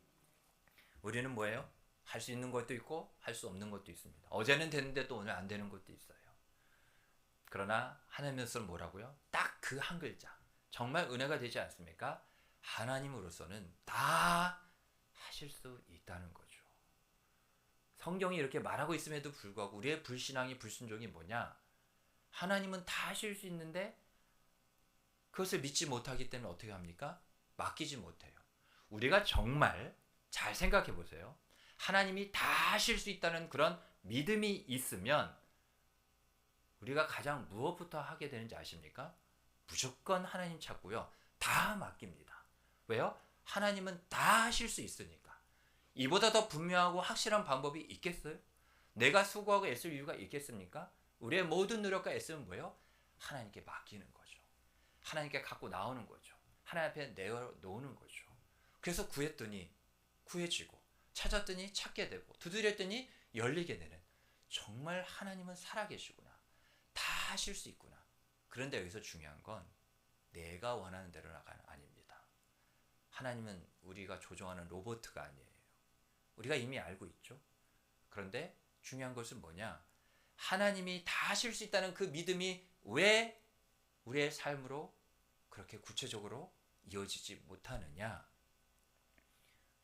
우리는 뭐예요? 할 수 있는 것도 있고 할 수 없는 것도 있습니다. 어제는 됐는데 또 오늘 안 되는 것도 있어요. 그러나 하나님으로서는 뭐라고요? 딱 그 한 글자. 정말 은혜가 되지 않습니까? 하나님으로서는 다 하실 수 있다는 거죠. 성경이 이렇게 말하고 있음에도 불구하고 우리의 불신앙이 불순종이 뭐냐? 하나님은 다 하실 수 있는데 그것을 믿지 못하기 때문에 어떻게 합니까? 맡기지 못해요. 우리가 정말 잘 생각해 보세요. 하나님이 다 하실 수 있다는 그런 믿음이 있으면 우리가 가장 무엇부터 하게 되는지 아십니까? 무조건 하나님 찾고요. 다 맡깁니다. 왜요? 하나님은 다 하실 수 있으니까. 이보다 더 분명하고 확실한 방법이 있겠어요? 내가 수고하고 애쓸 이유가 있겠습니까? 우리의 모든 노력과 애쓰는 뭐예요? 하나님께 맡기는 거죠. 하나님께 갖고 나오는 거죠. 하나님 앞에 내어놓는 거죠. 그래서 구했더니 구해지고 찾았더니 찾게 되고 두드렸더니 열리게 되는, 정말 하나님은 살아계시구나. 다 하실 수 있구나. 그런데 여기서 중요한 건 내가 원하는 대로 나가는 아닙니다. 하나님은 우리가 조종하는 로봇가 아니에요. 우리가 이미 알고 있죠. 그런데 중요한 것은 뭐냐? 하나님이 다 하실 수 있다는 그 믿음이 왜 우리의 삶으로 그렇게 구체적으로 이어지지 못하느냐?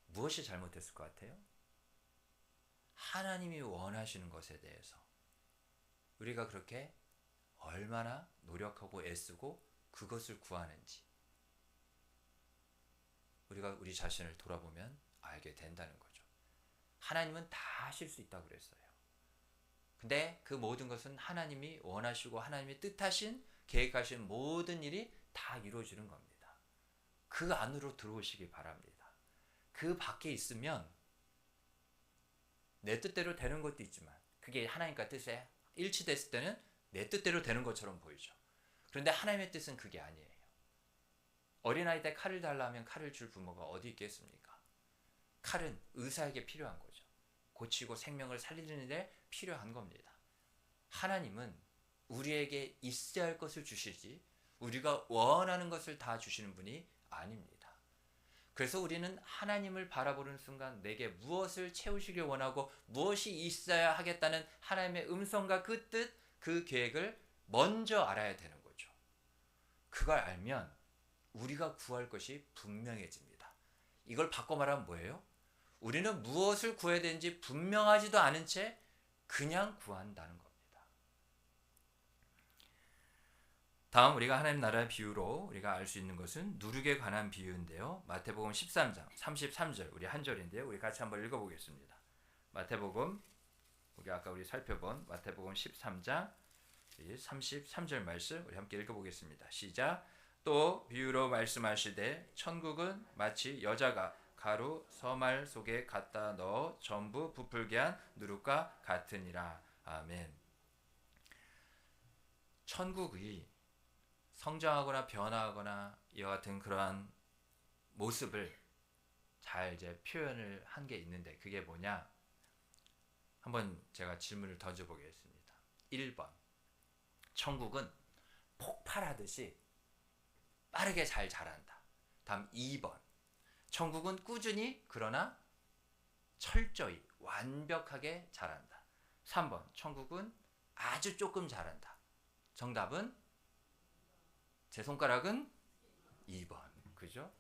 무엇이 잘못됐을 것 같아요? 하나님이 원하시는 것에 대해서 우리가 그렇게 얼마나 노력하고 애쓰고 그것을 구하는지 우리가 우리 자신을 돌아보면 알게 된다는 거죠. 하나님은 다 하실 수 있다고 그랬어요. 근데 그 모든 것은 하나님이 원하시고 하나님이 뜻하신 계획하신 모든 일이 다 이루어지는 겁니다. 그 안으로 들어오시기 바랍니다. 그 밖에 있으면 내 뜻대로 되는 것도 있지만 그게 하나님과 뜻에 일치됐을 때는 내 뜻대로 되는 것처럼 보이죠. 그런데 하나님의 뜻은 그게 아니에요. 어린아이 때 칼을 달라 하면 칼을 줄 부모가 어디 있겠습니까? 칼은 의사에게 필요한 거죠. 고치고 생명을 살리는 데 필요한 겁니다. 하나님은 우리에게 있어야 할 것을 주시지 우리가 원하는 것을 다 주시는 분이 아닙니다. 그래서 우리는 하나님을 바라보는 순간 내게 무엇을 채우시길 원하고 무엇이 있어야 하겠다는 하나님의 음성과 그 뜻, 그 계획을 먼저 알아야 되는 거죠. 그걸 알면 우리가 구할 것이 분명해집니다. 이걸 바꿔 말하면 뭐예요? 우리는 무엇을 구해야 되는지 분명하지도 않은 채 그냥 구한다는 겁니다. 다음 우리가 하나님 나라의 비유로 우리가 알 수 있는 것은 누룩에 관한 비유인데요. 마태복음 13장 33절 우리 한 절인데요. 우리 같이 한번 읽어보겠습니다. 마태복음 우리 살펴본 마태복음 13장 33절 말씀 우리 함께 읽어보겠습니다. 시작. 또 비유로 말씀하시되 천국은 마치 여자가 가루 서말 속에 갖다 넣어 전부 부풀게 한 누룩과 같으니라. 아멘. 천국이 성장하거나 변화하거나 이와 같은 그러한 모습을 잘 이제 표현을 한 게 있는데 그게 뭐냐? 한번 제가 질문을 던져보겠습니다. 1번. 천국은 폭발하듯이 빠르게 잘 자란다. 다음 2번. 천국은 꾸준히 그러나 철저히 완벽하게 자란다. 3번. 천국은 아주 조금 자란다. 정답은 제 손가락은 2번. 그죠?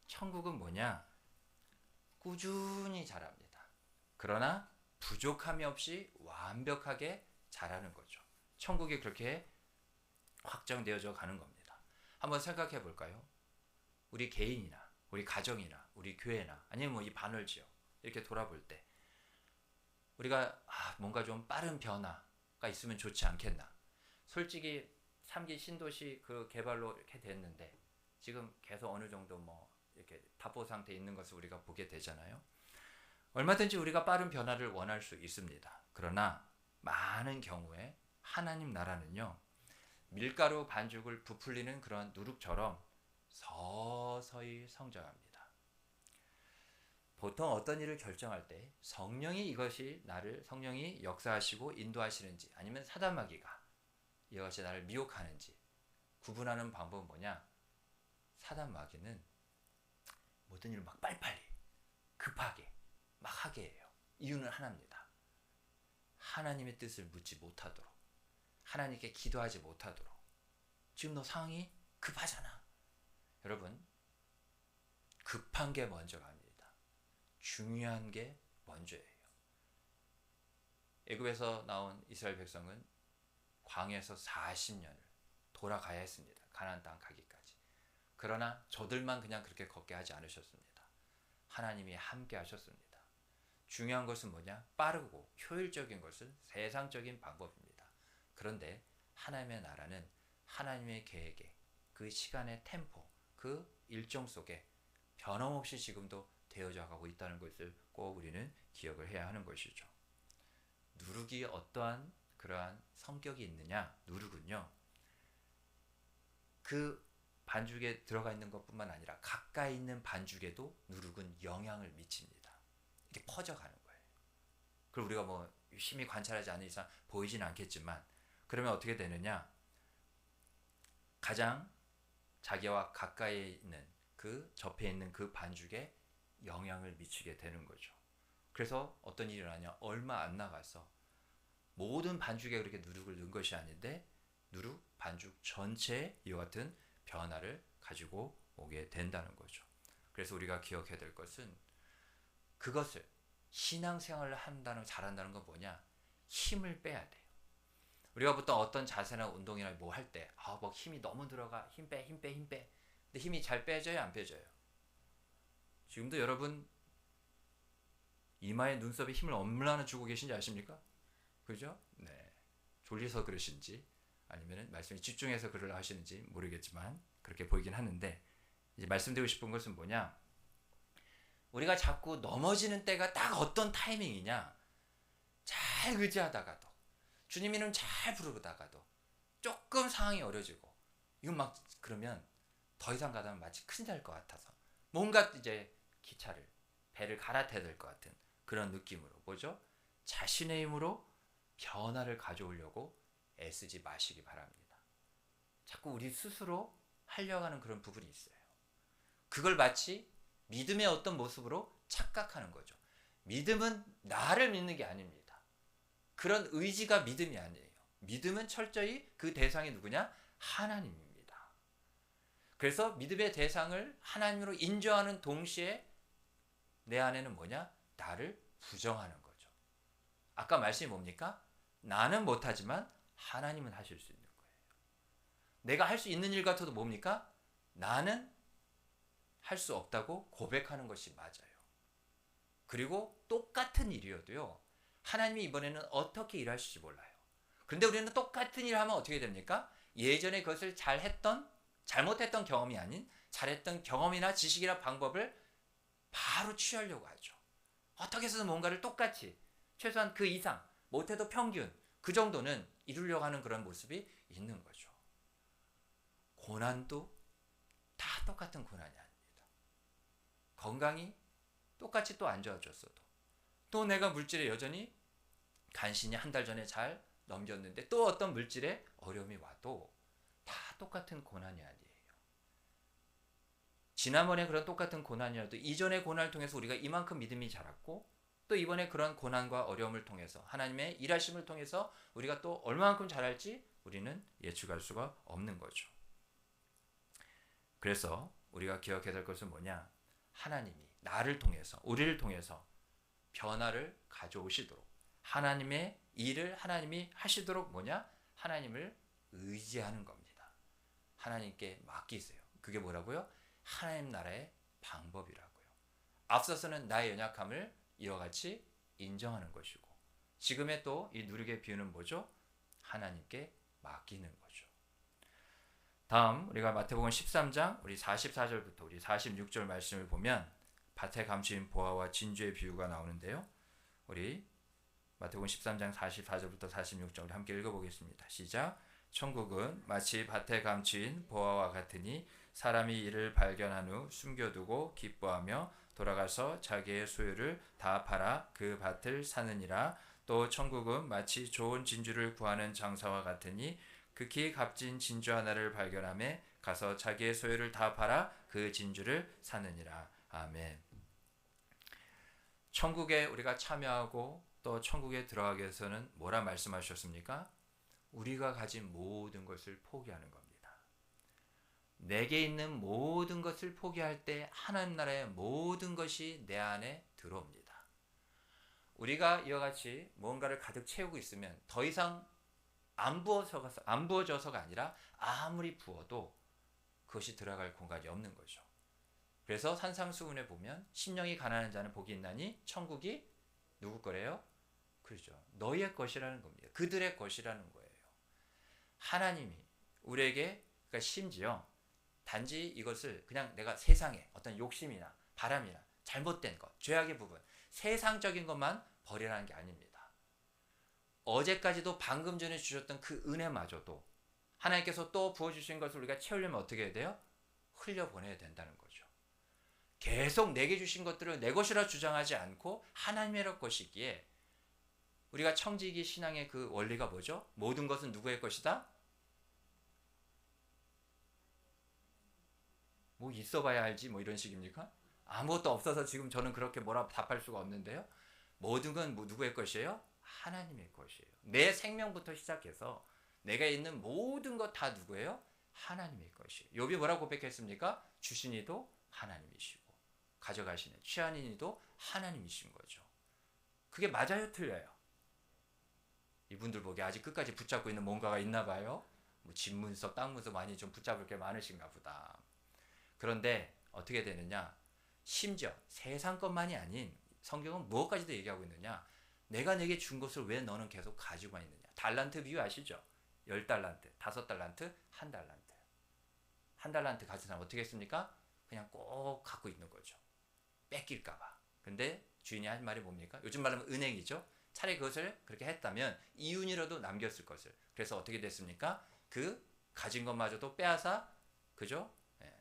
천국은 뭐냐? 꾸준히 자랍니다. 그러나 부족함이 없이 완벽하게 자라는 거죠. 천국이 그렇게 확정되어져 가는 겁니다. 한번 생각해 볼까요? 우리 개인이나 우리 가정이나 우리 교회나 아니면 뭐 이 반월지역 이렇게 돌아볼 때 우리가 뭔가 좀 빠른 변화가 있으면 좋지 않겠나. 솔직히 3기 신도시 그 개발로 이렇게 됐는데 지금 계속 어느 정도 뭐 이렇게 답보 상태에 있는 것을 우리가 보게 되잖아요. 얼마든지 우리가 빠른 변화를 원할 수 있습니다. 그러나 많은 경우에 하나님 나라는요, 밀가루 반죽을 부풀리는 그런 누룩처럼 서서히 성장합니다. 보통 어떤 일을 결정할 때 성령이 성령이 역사하시고 인도하시는지 아니면 사단마귀가 이것이 나를 미혹하는지 구분하는 방법은 뭐냐? 사단마귀는 모든 일을 막 빨리빨리 급하게 막 하게 해요. 이유는 하나입니다. 하나님의 뜻을 묻지 못하도록, 하나님께 기도하지 못하도록. 지금 너 상황이 급하잖아. 여러분, 급한 게 먼저 갑니다. 중요한 게 먼저예요. 애굽에서 나온 이스라엘 백성은 광야에서 40년을 돌아가야 했습니다. 가나안 땅 가기까지. 그러나 저들만 그냥 그렇게 걷게 하지 않으셨습니다. 하나님이 함께 하셨습니다. 중요한 것은 뭐냐? 빠르고 효율적인 것은 세상적인 방법입니다. 그런데 하나님의 나라는 하나님의 계획에, 그 시간의 템포, 그 일정 속에 변함없이 지금도 되어져 가고 있다는 것을 꼭 우리는 기억을 해야 하는 것이죠. 누룩이 어떠한 그러한 성격이 있느냐? 누룩은요, 그 반죽에 들어가 있는 것뿐만 아니라 가까이 있는 반죽에도 누룩은 영향을 미칩니다. 이렇게 퍼져가는 거예요. 그걸 우리가 뭐 유심히 관찰하지 않는 이상 보이진 않겠지만, 그러면 어떻게 되느냐? 가장 자기와 가까이 있는 그 접해 있는 그 반죽에 영향을 미치게 되는 거죠. 그래서 어떤 일이 일어나냐? 얼마 안 나가서 모든 반죽에 그렇게 누룩을 넣은 것이 아닌데 누룩 반죽 전체에 이와 같은 변화를 가지고 오게 된다는 거죠. 그래서 우리가 기억해야 될 것은, 그것을 신앙생활을 잘한다는 건 뭐냐? 힘을 빼야 돼요. 우리가 보통 어떤 자세나 운동이나 뭐 할 때 뭐 힘이 너무 들어가, 힘 빼. 근데 힘이 잘 빼져요, 안 빼져요? 지금도 여러분 이마에 눈썹에 힘을 얼마나 주고 계신지 아십니까? 그죠? 네. 졸려서 그러신지 아니면 말씀에 집중해서 글을 하시는지 모르겠지만 그렇게 보이긴 하는데, 이제 말씀드리고 싶은 것은 뭐냐? 우리가 자꾸 넘어지는 때가 딱 어떤 타이밍이냐? 잘 의지하다가도, 주님 이름 잘 부르다가도 조금 상황이 어려지고, 이건 막 그러면 더 이상 가다면 마치 큰일 날 것 같아서 뭔가 이제 배를 갈아타야 될 것 같은 그런 느낌으로, 뭐죠? 자신의 힘으로 변화를 가져오려고 애쓰지 마시기 바랍니다. 자꾸 우리 스스로 하려고 하는 그런 부분이 있어요. 그걸 마치 믿음의 어떤 모습으로 착각하는 거죠. 믿음은 나를 믿는 게 아닙니다. 그런 의지가 믿음이 아니에요. 믿음은 철저히 그 대상이 누구냐? 하나님입니다. 그래서 믿음의 대상을 하나님으로 인정하는 동시에 내 안에는 뭐냐? 나를 부정하는 거죠. 아까 말씀이 뭡니까? 나는 못하지만 하나님은 하실 수 있는 거예요. 내가 할 수 있는 일 같아도 뭡니까? 나는 할 수 없다고 고백하는 것이 맞아요. 그리고 똑같은 일이어도요, 하나님이 이번에는 어떻게 일하실지 몰라요. 그런데 우리는 똑같은 일을 하면 어떻게 됩니까? 예전에 그것을 잘못했던 경험이 아닌 잘했던 경험이나 지식이나 방법을 바로 취하려고 하죠. 어떻게 해서든 뭔가를 똑같이, 최소한 그 이상, 못해도 평균, 그 정도는 이루려고 하는 그런 모습이 있는 거죠. 고난도 다 똑같은 고난이 아닙니다. 건강이 똑같이 또 안 좋아졌어도, 또 내가 물질에 여전히 간신히 한 달 전에 잘 넘겼는데 또 어떤 물질에 어려움이 와도 다 똑같은 고난이 아니에요. 지난번에 그런 똑같은 고난이라도 이전의 고난을 통해서 우리가 이만큼 믿음이 자랐고, 또 이번에 그런 고난과 어려움을 통해서 하나님의 일하심을 통해서 우리가 또 얼마만큼 잘할지 우리는 예측할 수가 없는 거죠. 그래서 우리가 기억해야 될 것은 뭐냐? 하나님이 나를 통해서, 우리를 통해서 변화를 가져오시도록, 하나님의 일을 하나님이 하시도록 뭐냐? 하나님을 의지하는 겁니다. 하나님께 맡기세요. 그게 뭐라고요? 하나님 나라의 방법이라고요. 앞서서는 나의 연약함을 이와 같이 인정하는 것이고, 지금의 또 이 누룩의 비유는 뭐죠? 하나님께 맡기는 거죠. 다음 우리가 마태복음 13장 우리 44절부터 우리 46절 말씀을 보면 밭에 감추인 보화와 진주의 비유가 나오는데요. 우리 마태복음 13장 44절부터 46절 우리 함께 읽어보겠습니다. 시작. 천국은 마치 밭에 감추인 보화와 같으니 사람이 이를 발견한 후 숨겨두고 기뻐하며 돌아가서 자기의 소유를 다 팔아 그 밭을 사느니라. 또 천국은 마치 좋은 진주를 구하는 장사와 같으니 극히 값진 진주 하나를 발견하며 가서 자기의 소유를 다 팔아 그 진주를 사느니라. 아멘. 천국에 우리가 참여하고 또 천국에 들어가기 위해서는 뭐라 말씀하셨습니까? 우리가 가진 모든 것을 포기하는 겁니다. 내게 있는 모든 것을 포기할 때 하나님 나라의 모든 것이 내 안에 들어옵니다. 우리가 이와 같이 무언가를 가득 채우고 있으면 더 이상 안 부어져서가 아니라 아무리 부어도 그것이 들어갈 공간이 없는 거죠. 그래서 산상수훈에 보면 심령이 가난한 자는 복이 있나니 천국이 누구 거래요? 그렇죠. 너희의 것이라는 겁니다. 그들의 것이라는 거예요. 하나님이 우리에게, 그러니까 심지어 단지 이것을 그냥 내가 세상에 어떤 욕심이나 바람이나 잘못된 것, 죄악의 부분, 세상적인 것만 버리라는 게 아닙니다. 어제까지도 방금 전에 주셨던 그 은혜마저도 하나님께서 또 부어주신 것을 우리가 채우려면 어떻게 해야 돼요? 흘려보내야 된다는 거죠. 계속 내게 주신 것들을 내 것이라 주장하지 않고 하나님의 것이기에, 우리가 청지기 신앙의 그 원리가 뭐죠? 모든 것은 누구의 것이다? 뭐 있어봐야 알지 뭐 이런 식입니까? 아무것도 없어서 지금 저는 그렇게 뭐라 답할 수가 없는데요. 모든 건 누구의 것이에요? 하나님의 것이에요. 내 생명부터 시작해서 내가 있는 모든 것 다 누구예요? 하나님의 것이에요. 욥이 뭐라고 고백했습니까? 주신 이도 하나님이시고 가져가시는 취하는 이도 하나님이신 거죠. 그게 맞아요, 틀려요? 이분들 보기에 아직 끝까지 붙잡고 있는 뭔가가 있나 봐요. 뭐 집문서, 땅문서 많이 좀 붙잡을 게 많으신가 보다. 그런데 어떻게 되느냐? 심지어 세상 것만이 아닌 성경은 무엇까지도 얘기하고 있느냐? 내가 내게 준 것을 왜 너는 계속 가지고 있느냐? 달란트 비유 아시죠? 10달란트, 5달란트, 1달란트. 1달란트 가진 사람 어떻게 했습니까? 그냥 꼭 갖고 있는 거죠. 뺏길까 봐. 근데 주인이 한 말이 뭡니까? 요즘 말하면 은행이죠. 차라리 그것을 그렇게 했다면 이윤이라도 남겼을 것을. 그래서 어떻게 됐습니까? 그 가진 것마저도 빼앗아, 그죠?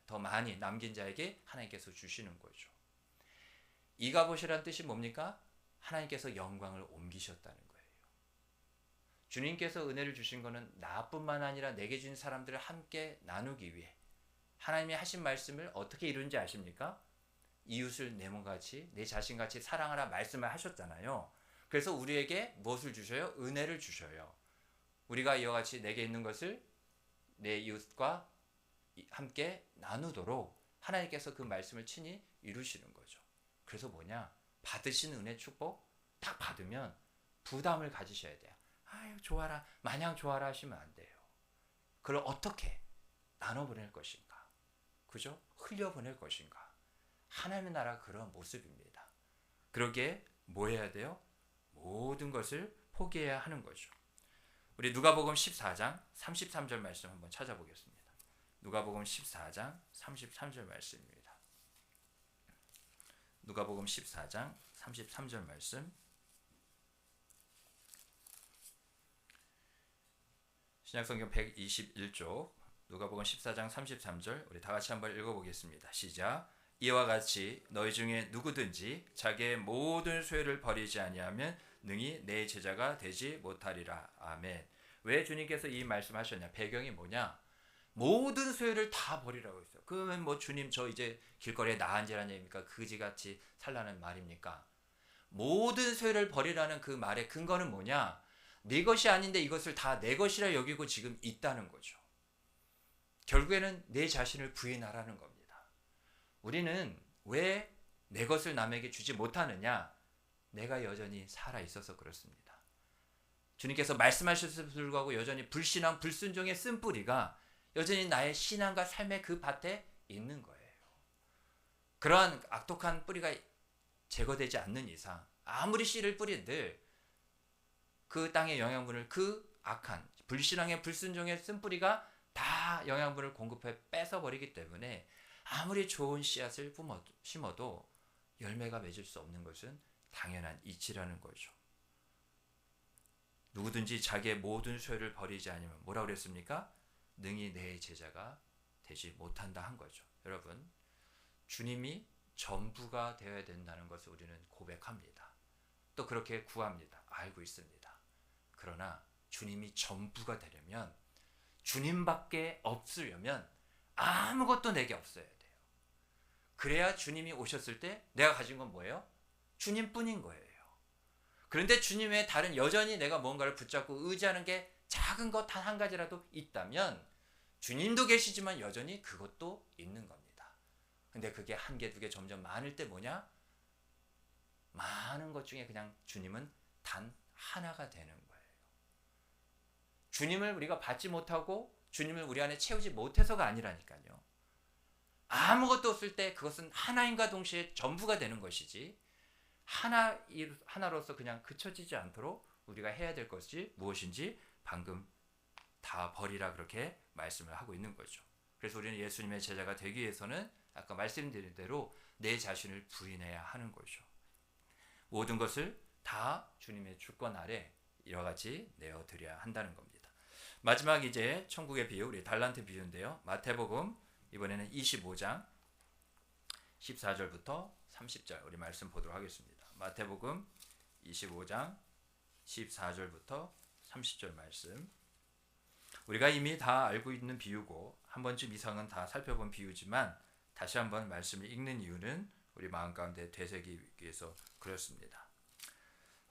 더 많이 남긴 자에게 하나님께서 주시는 거죠. 이가봇이라는 뜻이 뭡니까? 하나님께서 영광을 옮기셨다는 거예요. 주님께서 은혜를 주신 것은 나뿐만 아니라 내게 주신 사람들을 함께 나누기 위해 하나님이 하신 말씀을 어떻게 이루는지 아십니까? 이웃을 내 몸같이 내 자신같이 사랑하라 말씀을 하셨잖아요. 그래서 우리에게 무엇을 주셔요? 은혜를 주셔요. 우리가 이와 같이 내게 있는 것을 내 이웃과 함께 나누도록 하나님께서 그 말씀을 친히 이루시는 거죠. 그래서 뭐냐? 받으신 은혜 축복 딱 받으면 부담을 가지셔야 돼요. 아유 좋아라, 마냥 좋아라 하시면 안 돼요. 그걸 어떻게 나눠보낼 것인가? 그죠? 흘려보낼 것인가? 하나님의 나라 그런 모습입니다. 그러기에 뭐 해야 돼요? 모든 것을 포기해야 하는 거죠. 우리 누가복음 14장 33절 말씀 한번 찾아보겠습니다. 누가복음 14장 33절 말씀입니다. 누가복음 14장 33절 말씀. 신약성경 121쪽 누가복음 14장 33절 우리 다 같이 한번 읽어보겠습니다. 시작. 이와 같이 너희 중에 누구든지 자기의 모든 소유를 버리지 아니하면 능히 내 제자가 되지 못하리라. 아멘. 왜 주님께서 이 말씀하셨냐? 배경이 뭐냐? 모든 소유를 다 버리라고 했어요. 그러면 뭐 주님 저 이제 길거리에 나앉으라는 얘기입니까? 그지같이 살라는 말입니까? 모든 소유를 버리라는 그 말의 근거는 뭐냐? 네 것이 아닌데 이것을 다 내 것이라 여기고 지금 있다는 거죠. 결국에는 내 자신을 부인하라는 겁니다. 우리는 왜 내 것을 남에게 주지 못하느냐? 내가 여전히 살아 있어서 그렇습니다. 주님께서 말씀하셨음에도 불구하고 여전히 불신앙, 불순종의 쓴뿌리가 여전히 나의 신앙과 삶의 그 밭에 있는 거예요. 그러한 악독한 뿌리가 제거되지 않는 이상 아무리 씨를 뿌린들 그 땅의 영양분을 그 악한 불신앙의 불순종의 쓴뿌리가 다 영양분을 공급해 뺏어버리기 때문에 아무리 좋은 씨앗을 심어도 열매가 맺을 수 없는 것은 당연한 이치라는 거죠. 누구든지 자기의 모든 소유를 버리지 않으면 뭐라고 그랬습니까? 능히 내 제자가 되지 못한다 한 거죠. 여러분, 주님이 전부가 되어야 된다는 것을 우리는 고백합니다. 또 그렇게 구합니다. 알고 있습니다. 그러나 주님이 전부가 되려면, 주님밖에 없으려면 아무것도 내게 없어야 돼요. 그래야 주님이 오셨을 때 내가 가진 건 뭐예요? 주님뿐인 거예요. 그런데 주님 외에 다른 여전히 내가 뭔가를 붙잡고 의지하는 게 작은 것 단 한 가지라도 있다면 주님도 계시지만 여전히 그것도 있는 겁니다. 근데 그게 한 개, 두 개 점점 많을 때 뭐냐? 많은 것 중에 그냥 주님은 단 하나가 되는 거예요. 주님을 우리가 받지 못하고 주님을 우리 안에 채우지 못해서가 아니라니까요. 아무것도 없을 때 그것은 하나님과 동시에 전부가 되는 것이지, 하나로서 그냥 그쳐지지 않도록 우리가 해야 될 것이 무엇인지 방금 다 버리라 그렇게 말씀을 하고 있는 거죠. 그래서 우리는 예수님의 제자가 되기 위해서는 아까 말씀드린 대로 내 자신을 부인해야 하는 거죠. 모든 것을 다 주님의 주권 아래 이와 같이 내어드려야 한다는 겁니다. 마지막 이제 천국의 비유, 우리 달란트 비유인데요. 마태복음 이번에는 25장 14절부터 30절 우리 말씀 보도록 하겠습니다. 마태복음 25장 14절부터 30절 말씀. 우리가 이미 다 알고 있는 비유고 한 번쯤 이상은 다 살펴본 비유지만 다시 한번 말씀을 읽는 이유는 우리 마음 가운데 되새기기 위해서 그렇습니다.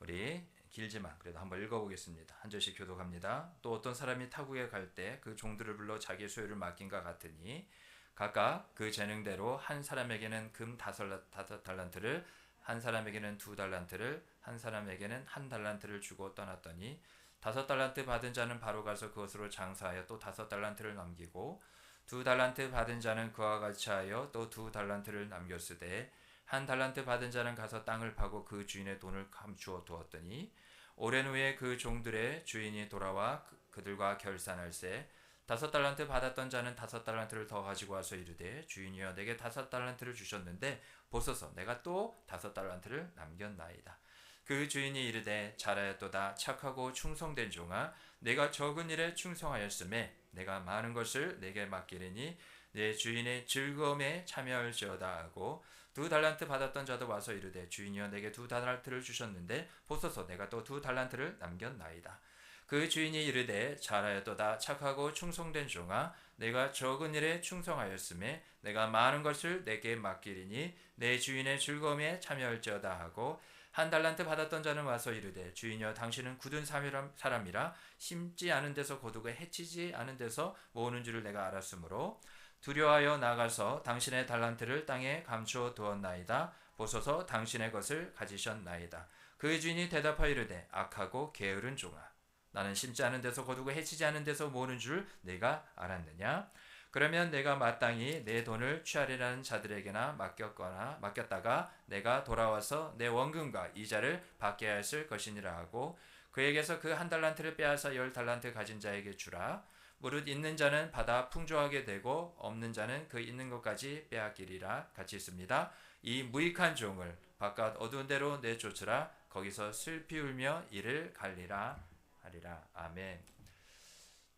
우리 길지만 그래도 한번 읽어보겠습니다. 한 절씩 교독합니다. 또 어떤 사람이 타국에 갈 때 그 종들을 불러 자기 소유를 맡긴과 같으니 각각 그 재능대로 한 사람에게는 금 5달란트를, 한 사람에게는 2달란트를, 한 사람에게는 1달란트를 주고 떠났더니 5달란트 받은 자는 바로 가서 그것으로 장사하여 또 5달란트를 남기고 2달란트 받은 자는 그와 같이 하여 또 2달란트를 남겼으되 1달란트 받은 자는 가서 땅을 파고 그 주인의 돈을 감추어 두었더니 오랜 후에 그 종들의 주인이 돌아와 그들과 결산할세 5달란트 받았던 자는 5달란트를 더 가지고 와서 이르되 주인이여 내게 5달란트를 주셨는데 보소서 내가 또 5달란트를 남겼나이다. 그 주인이 이르되 잘하였도다 착하고 충성된 종아 내가 적은 일에 충성하였음에 내가 많은 것을 내게 맡기리니 내 주인의 즐거움에 참여할지어다 하고 2달란트 받았던 자도 와서 이르되 주인이여 내게 2달란트를 주셨는데 보소서 내가 또 2달란트를 남겼나이다. 그 주인이 이르되 잘하였도다 착하고 충성된 종아 내가 적은 일에 충성하였음에 내가 많은 것을 내게 맡기리니 내 주인의 즐거움에 참여할지어다 하고 1달란트 받았던 자는 와서 이르되 주인이여 당신은 굳은 사람이라 심지 않은 데서 거두고 해치지 않은 데서 모으는 줄을 내가 알았으므로 두려워하여 나가서 당신의 달란트를 땅에 감추어 두었나이다. 보소서 당신의 것을 가지셨나이다. 그 주인이 대답하여 이르되 악하고 게으른 종아 나는 심지 않은 데서 거두고 해치지 않은 데서 모으는 줄 내가 알았느냐? 그러면 내가 마땅히 내 돈을 취하리라는 자들에게나 맡겼다가 내가 돌아와서 내 원금과 이자를 받게 하였을 것이니라 하고 그에게서 그 1달란트를 빼앗아 10달란트 가진 자에게 주라. 무릇 있는 자는 받아 풍조하게 되고 없는 자는 그 있는 것까지 빼앗기리라 같이 있습니다. 이 무익한 종을 바깥 어두운 데로 내쫓으라. 거기서 슬피 울며 이를 갈리라 하리라. 아멘.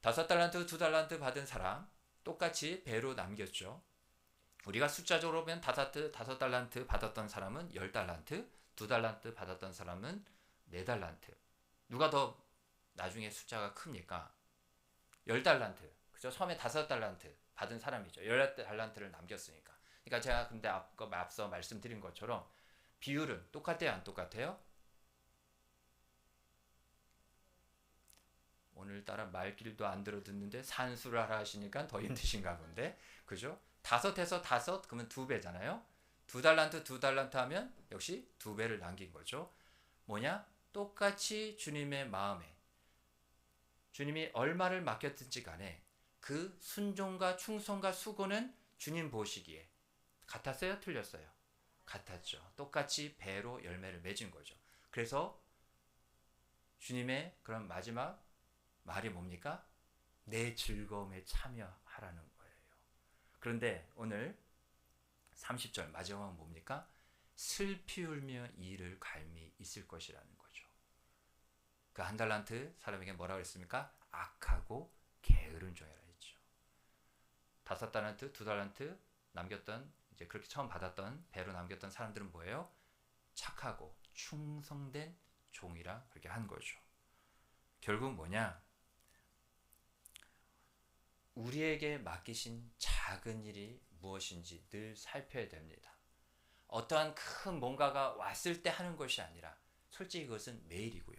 5달란트 2달란트 받은 사람 똑같이 배로 남겼죠. 우리가 숫자적으로 보면 5달란트 받았던 사람은 10달란트, 2달란트 받았던 사람은 4달란트. 누가 더 나중에 숫자가 큽니까? 10달란트. 그죠? 처음에 5달란트 받은 사람이죠. 10달란트를 남겼으니까. 그러니까 제가 근데 앞서 말씀드린 것처럼 비율은 똑같아요, 안 똑같아요? 오늘따라 말귀도 안 들어듣는데 산수를 하라 하시니까 더 힘드신가 본데, 그죠? 5에서 5 그러면 2배잖아요. 2달란트 하면 역시 2배를 남긴 거죠. 뭐냐? 똑같이 주님의 마음에 주님이 얼마를 맡겼든지 간에 그 순종과 충성과 수고는 주님 보시기에 같았어요? 틀렸어요? 같았죠. 똑같이 배로 열매를 맺은 거죠. 그래서 주님의 그런 마지막 말이 뭡니까? 내 즐거움에 참여하라는 거예요. 그런데 오늘 30절 마지막은 뭡니까? 슬피 울며 이를 갈미 있을 것이라는 거죠. 그 1달란트 사람에게 뭐라고 했습니까? 악하고 게으른 종이라 했죠. 5달란트, 2달란트 남겼던, 이제 그렇게 처음 받았던 배로 남겼던 사람들은 뭐예요? 착하고 충성된 종이라 그렇게 한 거죠. 결국 뭐냐? 우리에게 맡기신 작은 일이 무엇인지 늘 살펴야 됩니다. 어떠한 큰 뭔가가 왔을 때 하는 것이 아니라 솔직히 그것은 매일이고요.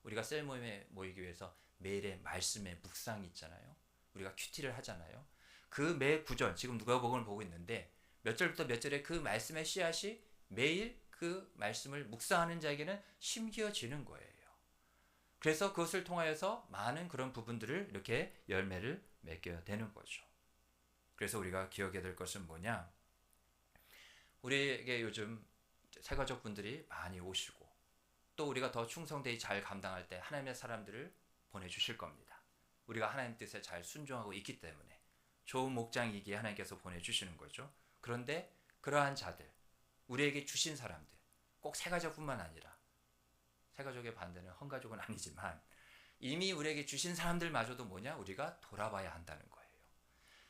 우리가 셀 모임에 모이기 위해서 매일의 말씀의 묵상이 있잖아요. 우리가 큐티를 하잖아요. 그 매 구절, 지금 누가복음을 보고 있는데 몇 절부터 몇 절에 그 말씀의 씨앗이 매일 그 말씀을 묵상하는 자에게는 심겨지는 거예요. 그래서 그것을 통하여서 많은 그런 부분들을 이렇게 열매를 맺게 되는 거죠. 그래서 우리가 기억해야 될 것은 뭐냐? 우리에게 요즘 새가족분들이 많이 오시고 또 우리가 더 충성되이 잘 감당할 때 하나님의 사람들을 보내주실 겁니다. 우리가 하나님 뜻에 잘 순종하고 있기 때문에 좋은 목장이기에 하나님께서 보내주시는 거죠. 그런데 그러한 자들, 우리에게 주신 사람들, 꼭 새가족뿐만 아니라, 새가족의 반대는 헝가족은 아니지만 이미 우리에게 주신 사람들마저도 뭐냐? 우리가 돌아봐야 한다는 거예요.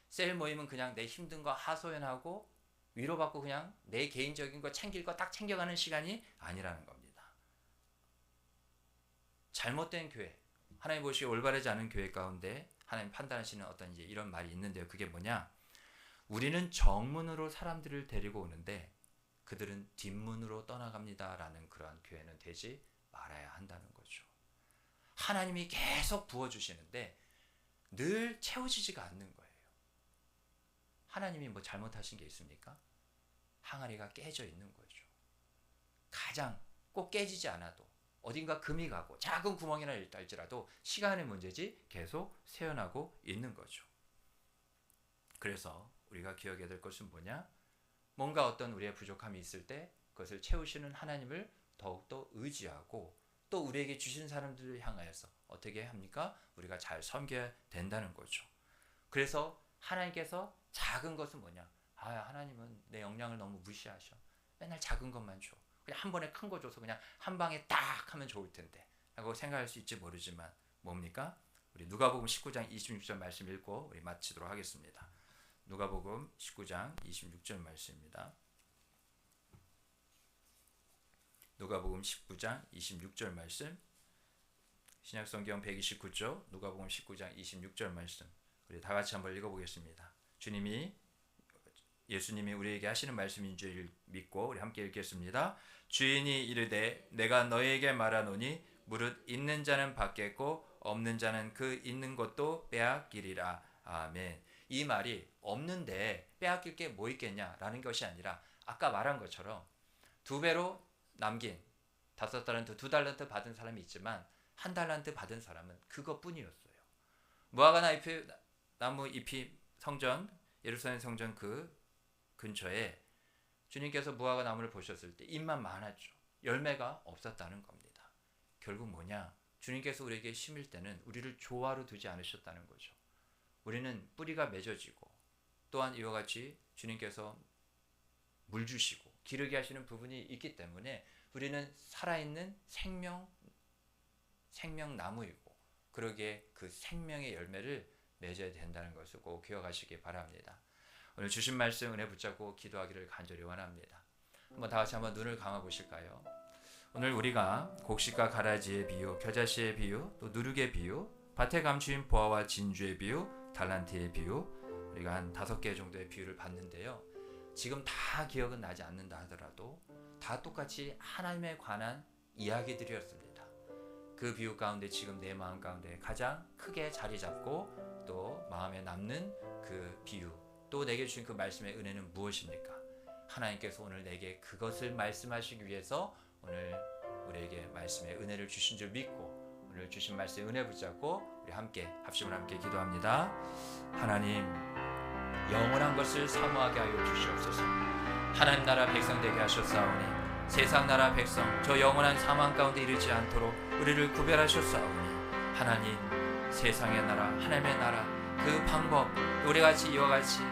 셀 모임은 그냥 내 힘든 거 하소연하고 위로받고 그냥 내 개인적인 거 챙길 거 딱 챙겨가는 시간이 아니라는 겁니다. 잘못된 교회, 하나님 보시기에 올바르지 않은 교회 가운데 하나님 판단하시는 어떤 이제 이런 말이 있는데요. 그게 뭐냐? 우리는 정문으로 사람들을 데리고 오는데 그들은 뒷문으로 떠나갑니다 라는 그러한 교회는 되지 말아야 한다는 거죠. 하나님이 계속 부어주시는데 늘 채워지지가 않는 거예요. 하나님이 뭐 잘못하신 게 있습니까? 항아리가 깨져 있는 거죠. 가장 꼭 깨지지 않아도 어딘가 금이 가고 작은 구멍이나 일달지라도 시간의 문제지 계속 새어나고 있는 거죠. 그래서 우리가 기억해야 될 것은 뭐냐? 뭔가 어떤 우리의 부족함이 있을 때 그것을 채우시는 하나님을 더욱더 의지하고 또 우리에게 주신 사람들을 향하여서 어떻게 합니까? 우리가 잘 섬겨야 된다는 거죠. 그래서 하나님께서 작은 것은 뭐냐? 하나님은 내 역량을 너무 무시하셔. 맨날 작은 것만 줘. 그냥 한 번에 큰 거 줘서 그냥 한 방에 딱 하면 좋을 텐데 하고 생각할 수 있지 모르지만 뭡니까? 우리 누가복음 19장 26절 말씀 읽고 우리 마치도록 하겠습니다. 누가복음 19장 26절 말씀입니다. 누가복음 19장 26절 말씀, 신약성경 129쪽 누가복음 19장 26절 말씀, 우리 다 같이 한번 읽어보겠습니다. 예수님이 우리에게 하시는 말씀인 줄 믿고 우리 함께 읽겠습니다. 주인이 이르되 내가 너희에게 말하노니 무릇 있는 자는 받겠고 없는 자는 그 있는 것도 빼앗기리라. 아멘. 이 말이 없는데 빼앗길 게 뭐 있겠냐라는 것이 아니라 아까 말한 것처럼 2배로 남긴 5달란트, 2달란트 받은 사람이 있지만 1달란트 받은 사람은 그것뿐이었어요. 무화과 나무 잎이 성전, 예루살렘 성전 그 근처에 주님께서 무화과 나무를 보셨을 때 잎만 많았죠. 열매가 없었다는 겁니다. 결국 뭐냐? 주님께서 우리에게 심을 때는 우리를 조화로 두지 않으셨다는 거죠. 우리는 뿌리가 맺어지고 또한 이와 같이 주님께서 물 주시고 기르게 하시는 부분이 있기 때문에 우리는 살아있는 생명나무이고 그러기에 그 생명의 열매를 맺어야 된다는 것을 꼭 기억하시기 바랍니다. 오늘 주신 말씀 은혜 붙잡고 기도하기를 간절히 원합니다. 한번 다 같이 한번 눈을 감아 보실까요? 오늘 우리가 곡식과 가라지의 비유, 겨자씨의 비유, 또 누룩의 비유, 밭에 감추인 보화와 진주의 비유, 달란트의 비유, 우리가 한 5개 정도의 비유를 봤는데요. 지금 다 기억은 나지 않는다 하더라도 다 똑같이 하나님에 관한 이야기들이었습니다. 그 비유 가운데 지금 내 마음 가운데 가장 크게 자리 잡고 또 마음에 남는 그 비유, 또 내게 주신 그 말씀의 은혜는 무엇입니까? 하나님께서 오늘 내게 그것을 말씀하시기 위해서 오늘 우리에게 말씀의 은혜를 주신 줄 믿고 오늘 주신 말씀의 은혜 붙잡고 우리 함께 합심을 함께 기도합니다. 하나님, 영원한 것을 사모하게 하여 주시옵소서. 하나님 나라 백성 되게 하셨사오니 세상 나라 백성 저 영원한 사망 가운데 이르지 않도록 우리를 구별하셨사오니 하나님, 세상의 나라 하나님의 나라 그 방법, 우리같이 이와 같이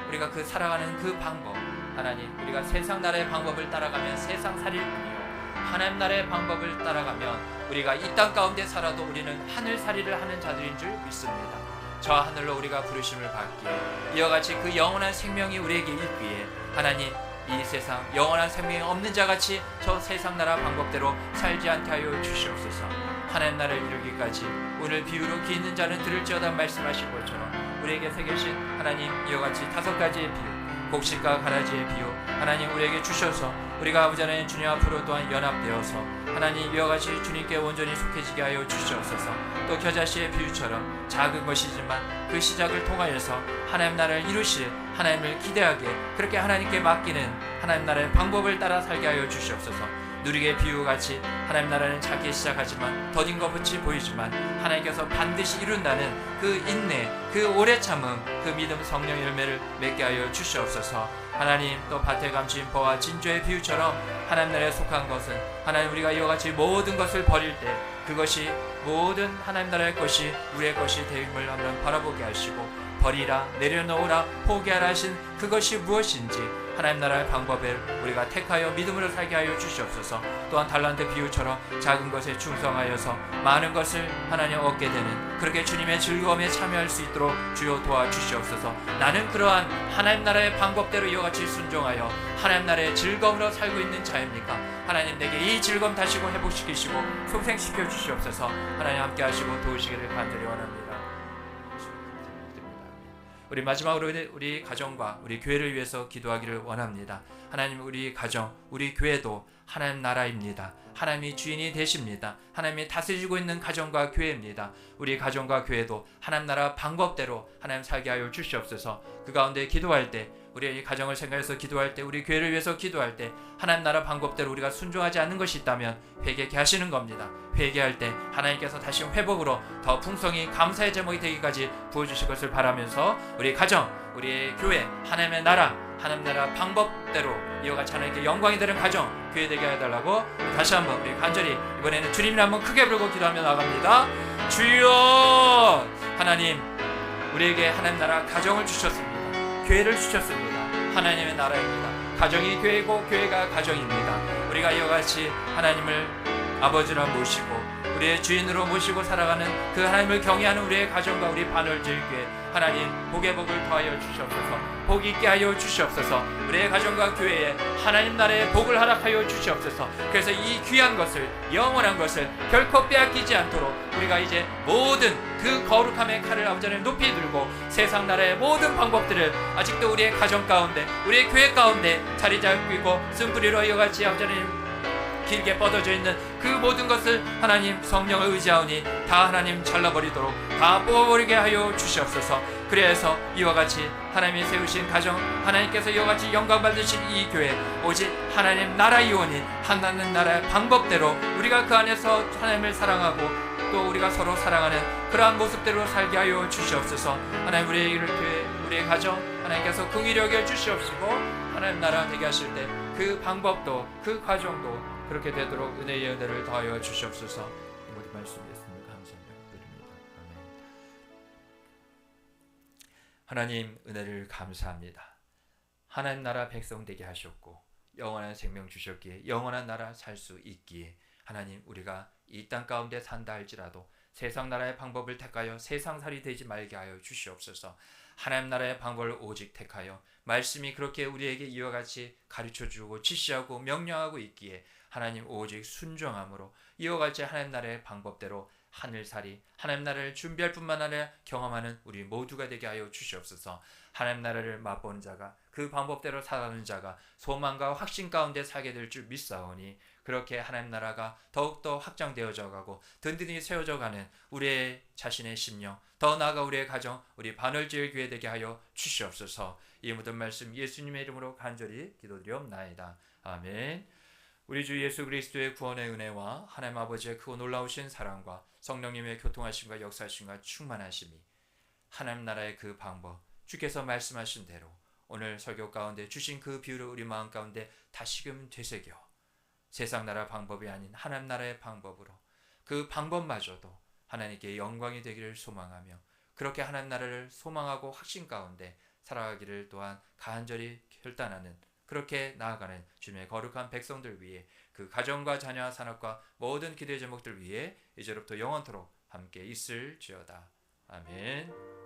우리가 그 살아가는 그 방법, 하나님 우리가 세상 나라의 방법을 따라가면 세상 살일 뿐이요 하나님 나라의 방법을 따라가면 우리가 이 땅 가운데 살아도 우리는 하늘살이를 하는 자들인 줄 믿습니다. 저 하늘로 우리가 부르심을 받기에 이와 같이 그 영원한 생명이 우리에게 있기에 하나님 이 세상 영원한 생명이 없는 자같이 저 세상 나라 방법대로 살지 않게 하여 주시옵소서. 하나님 나라를 이루기까지 오늘 비유로 귀 있는 자는 들을지어다 말씀하신 것처럼 우리에게 새겨신 하나님 이와 같이 5가지의 비유, 곡식과 가라지의 비유 하나님 우리에게 주셔서 우리가 아버지 하나님 주님 앞으로 또한 연합되어서 하나님 이와 같이 주님께 온전히 속해지게 하여 주시옵소서. 또 겨자씨의 비유처럼 작은 것이지만 그 시작을 통하여서 하나님 나라를 이루실 하나님을 기대하게 그렇게 하나님께 맡기는 하나님 나라의 방법을 따라 살게 하여 주시옵소서. 누리개 비유같이 하나님 나라는 작게 시작하지만 더딘 것같이 보이지만 하나님께서 반드시 이룬다는 그 인내, 그 오래 참음, 그 믿음 성령 열매를 맺게 하여 주시옵소서. 하나님 또 밭에 감추인 포와 진주의 비유처럼 하나님 나라에 속한 것은 하나님 우리가 이와 같이 모든 것을 버릴 때 그것이 모든 하나님 나라의 것이 우리의 것이 되임을 한번 바라보게 하시고 버리라 내려놓으라 포기하라 하신 그것이 무엇인지 하나님 나라의 방법을 우리가 택하여 믿음으로 살게 하여 주시옵소서. 또한 달란트 비유처럼 작은 것에 충성하여서 많은 것을 하나님 얻게 되는 그렇게 주님의 즐거움에 참여할 수 있도록 주여 도와주시옵소서. 나는 그러한 하나님 나라의 방법대로 이와 같이 순종하여 하나님 나라의 즐거움으로 살고 있는 자입니까? 하나님 내게 이 즐거움 다시고 회복시키시고 속생시켜 주시옵소서. 하나님 함께 하시고 도우시기를 간절히 원합니다. 우리 마지막으로 우리 가정과 우리 교회를 위해서 기도하기를 원합니다. 하나님 우리 가정, 우리 교회도 하나님 나라입니다. 하나님이 주인이 되십니다. 하나님이 다스리고 있는 가정과 교회입니다. 우리 가정과 교회도 하나님 나라 방법대로 하나님 살게 하여 주시옵소서. 그 가운데 기도할 때 우리 가정을 생각해서 기도할 때 우리 교회를 위해서 기도할 때 하나님 나라 방법대로 우리가 순종하지 않는 것이 있다면 회개케 하시는 겁니다. 회개할 때 하나님께서 다시 회복으로 더 풍성히 감사의 제목이 되기까지 부어주실 것을 바라면서 우리 가정, 우리 교회, 하나님의 나라, 하나님 나라 방법대로 이와 같이 하나님께 영광이 되는 가정, 교회 되게 해달라고 다시 한번 우리 간절히 이번에는 주님을 한번 크게 부르고 기도하며 나갑니다. 주여 하나님 우리에게 하나님 나라 가정을 주셨습니다. 교회를 주셨습니다. 하나님의 나라입니다. 가정이 교회고 교회가 가정입니다. 우리가 이와 같이 하나님을 아버지로 모시고 우리의 주인으로 모시고 살아가는 그 하나님을 경외하는 우리의 가정과 우리 반월제일교회 하나님 복의 복을 더하여 주시옵소서. 복 있게 하여 주시옵소서. 우리의 가정과 교회에 하나님 나라의 복을 허락하여 주시옵소서. 그래서 이 귀한 것을 영원한 것을 결코 빼앗기지 않도록 우리가 이제 모든 그 거룩함의 칼을 아버지 하나님 높이 들고 세상 나라의 모든 방법들을 아직도 우리의 가정 가운데 우리의 교회 가운데 자리 잡히고 쓴뿌리로 이어같이 아버지 하나님 길게 뻗어져 있는 그 모든 것을 하나님 성령을 의지하오니 다 하나님 잘라버리도록 다 뽑아버리게 하여 주시옵소서. 그래서 이와 같이 하나님이 세우신 가정 하나님께서 이와 같이 영광 받으신 이 교회 오직 하나님 나라이오니 하나님 나라의 방법대로 우리가 그 안에서 하나님을 사랑하고 또 우리가 서로 사랑하는 그러한 모습대로 살게 하여 주시옵소서. 하나님 우리의 교회 우리의 가정 하나님께서 긍휼히 여겨 주시옵시고 하나님 나라 되게 하실 때 그 방법도 그 과정도 그렇게 되도록 은혜의 은혜를 더하여 주시옵소서. 이 모든 말씀 예수님 감사합니다. 드립니다. 아멘. 하나님 은혜를 감사합니다. 하나님 나라 백성 되게 하셨고 영원한 생명 주셨기에 영원한 나라 살 수 있기에 하나님 우리가 이 땅 가운데 산다 할지라도 세상 나라의 방법을 택하여 세상살이 되지 말게 하여 주시옵소서. 하나님 나라의 방법을 오직 택하여 말씀이 그렇게 우리에게 이와 같이 가르쳐주고 지시하고 명령하고 있기에 하나님 오직 순종함으로 이와 같이 하나님 나라의 방법대로 하늘살이 하나님 나라를 준비할 뿐만 아니라 경험하는 우리 모두가 되게 하여 주시옵소서. 하나님 나라를 맛보는 자가 그 방법대로 살아가는 자가 소망과 확신 가운데 살게 될 줄 믿사오니 그렇게 하나님 나라가 더욱더 확장되어져 가고 든든히 세워져 가는 우리의 자신의 심령 더 나아가 우리의 가정 우리 반월제일 교회 되게 하여 주시옵소서. 이 모든 말씀 예수님의 이름으로 간절히 기도드리옵나이다. 아멘. 우리 주 예수 그리스도의 구원의 은혜와 하나님 아버지의 크고 놀라우신 사랑과 성령님의 교통하심과 역사하심과 충만하심이 하나님 나라의 그 방법 주께서 말씀하신 대로 오늘 설교 가운데 주신 그 비유를 우리 마음 가운데 다시금 되새겨 세상 나라 방법이 아닌 하나님 나라의 방법으로 그 방법마저도 하나님께 영광이 되기를 소망하며 그렇게 하나님 나라를 소망하고 확신 가운데 살아가기를 또한 간절히 결단하는 그렇게 나아가는 주님의 거룩한 백성들 위해 그 가정과 자녀와 산업과 모든 기도의 제목들 위해 이제로부터 영원토록 함께 있을지어다. 아멘.